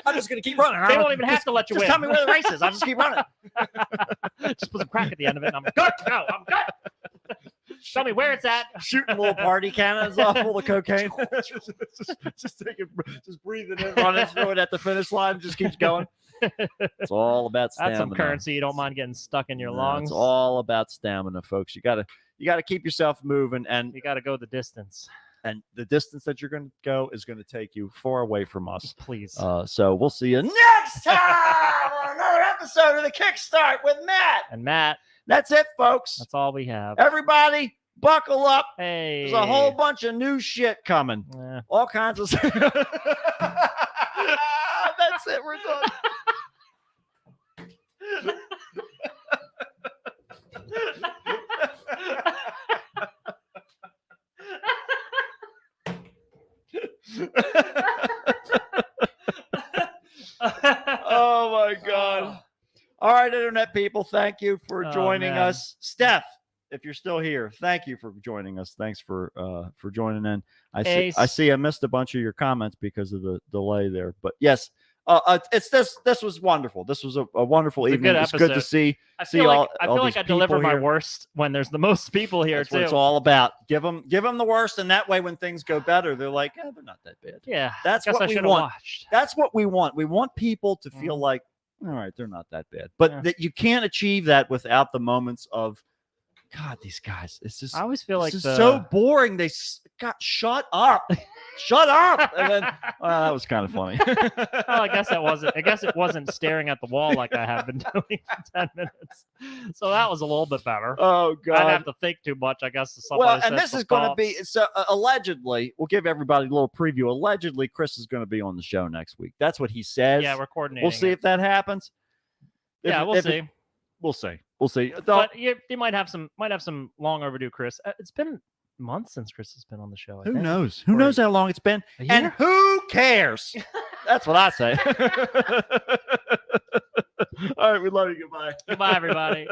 I'm just going to keep running. They won't even have to let you Just win. tell me where the race is. I'll just keep running. Just put some crack at the end of it, and I'm good to go. I'm good. Tell me where it's at. Shooting little party cannons off full of cocaine. just breathing in, running through it at the finish line. Just keeps going. It's all about stamina. That's some currency you don't mind getting stuck in your lungs. It's all about stamina, folks. You you got to keep yourself moving, and You got to go the distance, the distance that you're going to go is going to take you far away from us. please. So we'll see you next time on another episode of the Kickstart with Matt. And Matt, That's it, folks. that's all we have. Everybody, buckle up. Hey, There's a whole bunch of new shit coming. Eh. All kinds of stuff. That's it. We're done. Oh my God. All right, internet people, thank you for Oh, joining man. us. Steph, if you're still here, thank you for joining us. Thanks for joining in. I Ace. see I missed a bunch of your comments because of the delay there. But yes, it's this was wonderful. This was a wonderful It's a evening. good It's good to episode. see. I see feel like all I these deliver people my here. worst when there's the most people here That's too. what it's all about. Give them the worst, and that way when things go better, they're like, they're not that bad. Yeah, That's guess what I we should have want. watched. That's what we want. We want people to feel like, all right, they're not that bad. But Yeah. that you can't achieve that without the moments of, God, these guys. It's just I always feel like this the is so boring. God, shut up, shut up. And then that was kind of funny. Oh, I guess it wasn't staring at the wall like I have been doing for 10 minutes. So that was a little bit better. Oh I didn't God. have to think too much, I guess. Well, and this is going to be so allegedly. We'll give everybody a little preview. Allegedly, Chris is going to be on the show next week. That's what he says. Yeah, we're coordinating. We'll see it. if that happens. Yeah, we'll see. We'll see. We'll see. But you might have some long overdue, Chris. It's been months since Chris has been on the show. I Who think. knows? Who Or knows how long it's been? a And year? who cares? That's what I say. All right, we love you. Goodbye. Goodbye, everybody.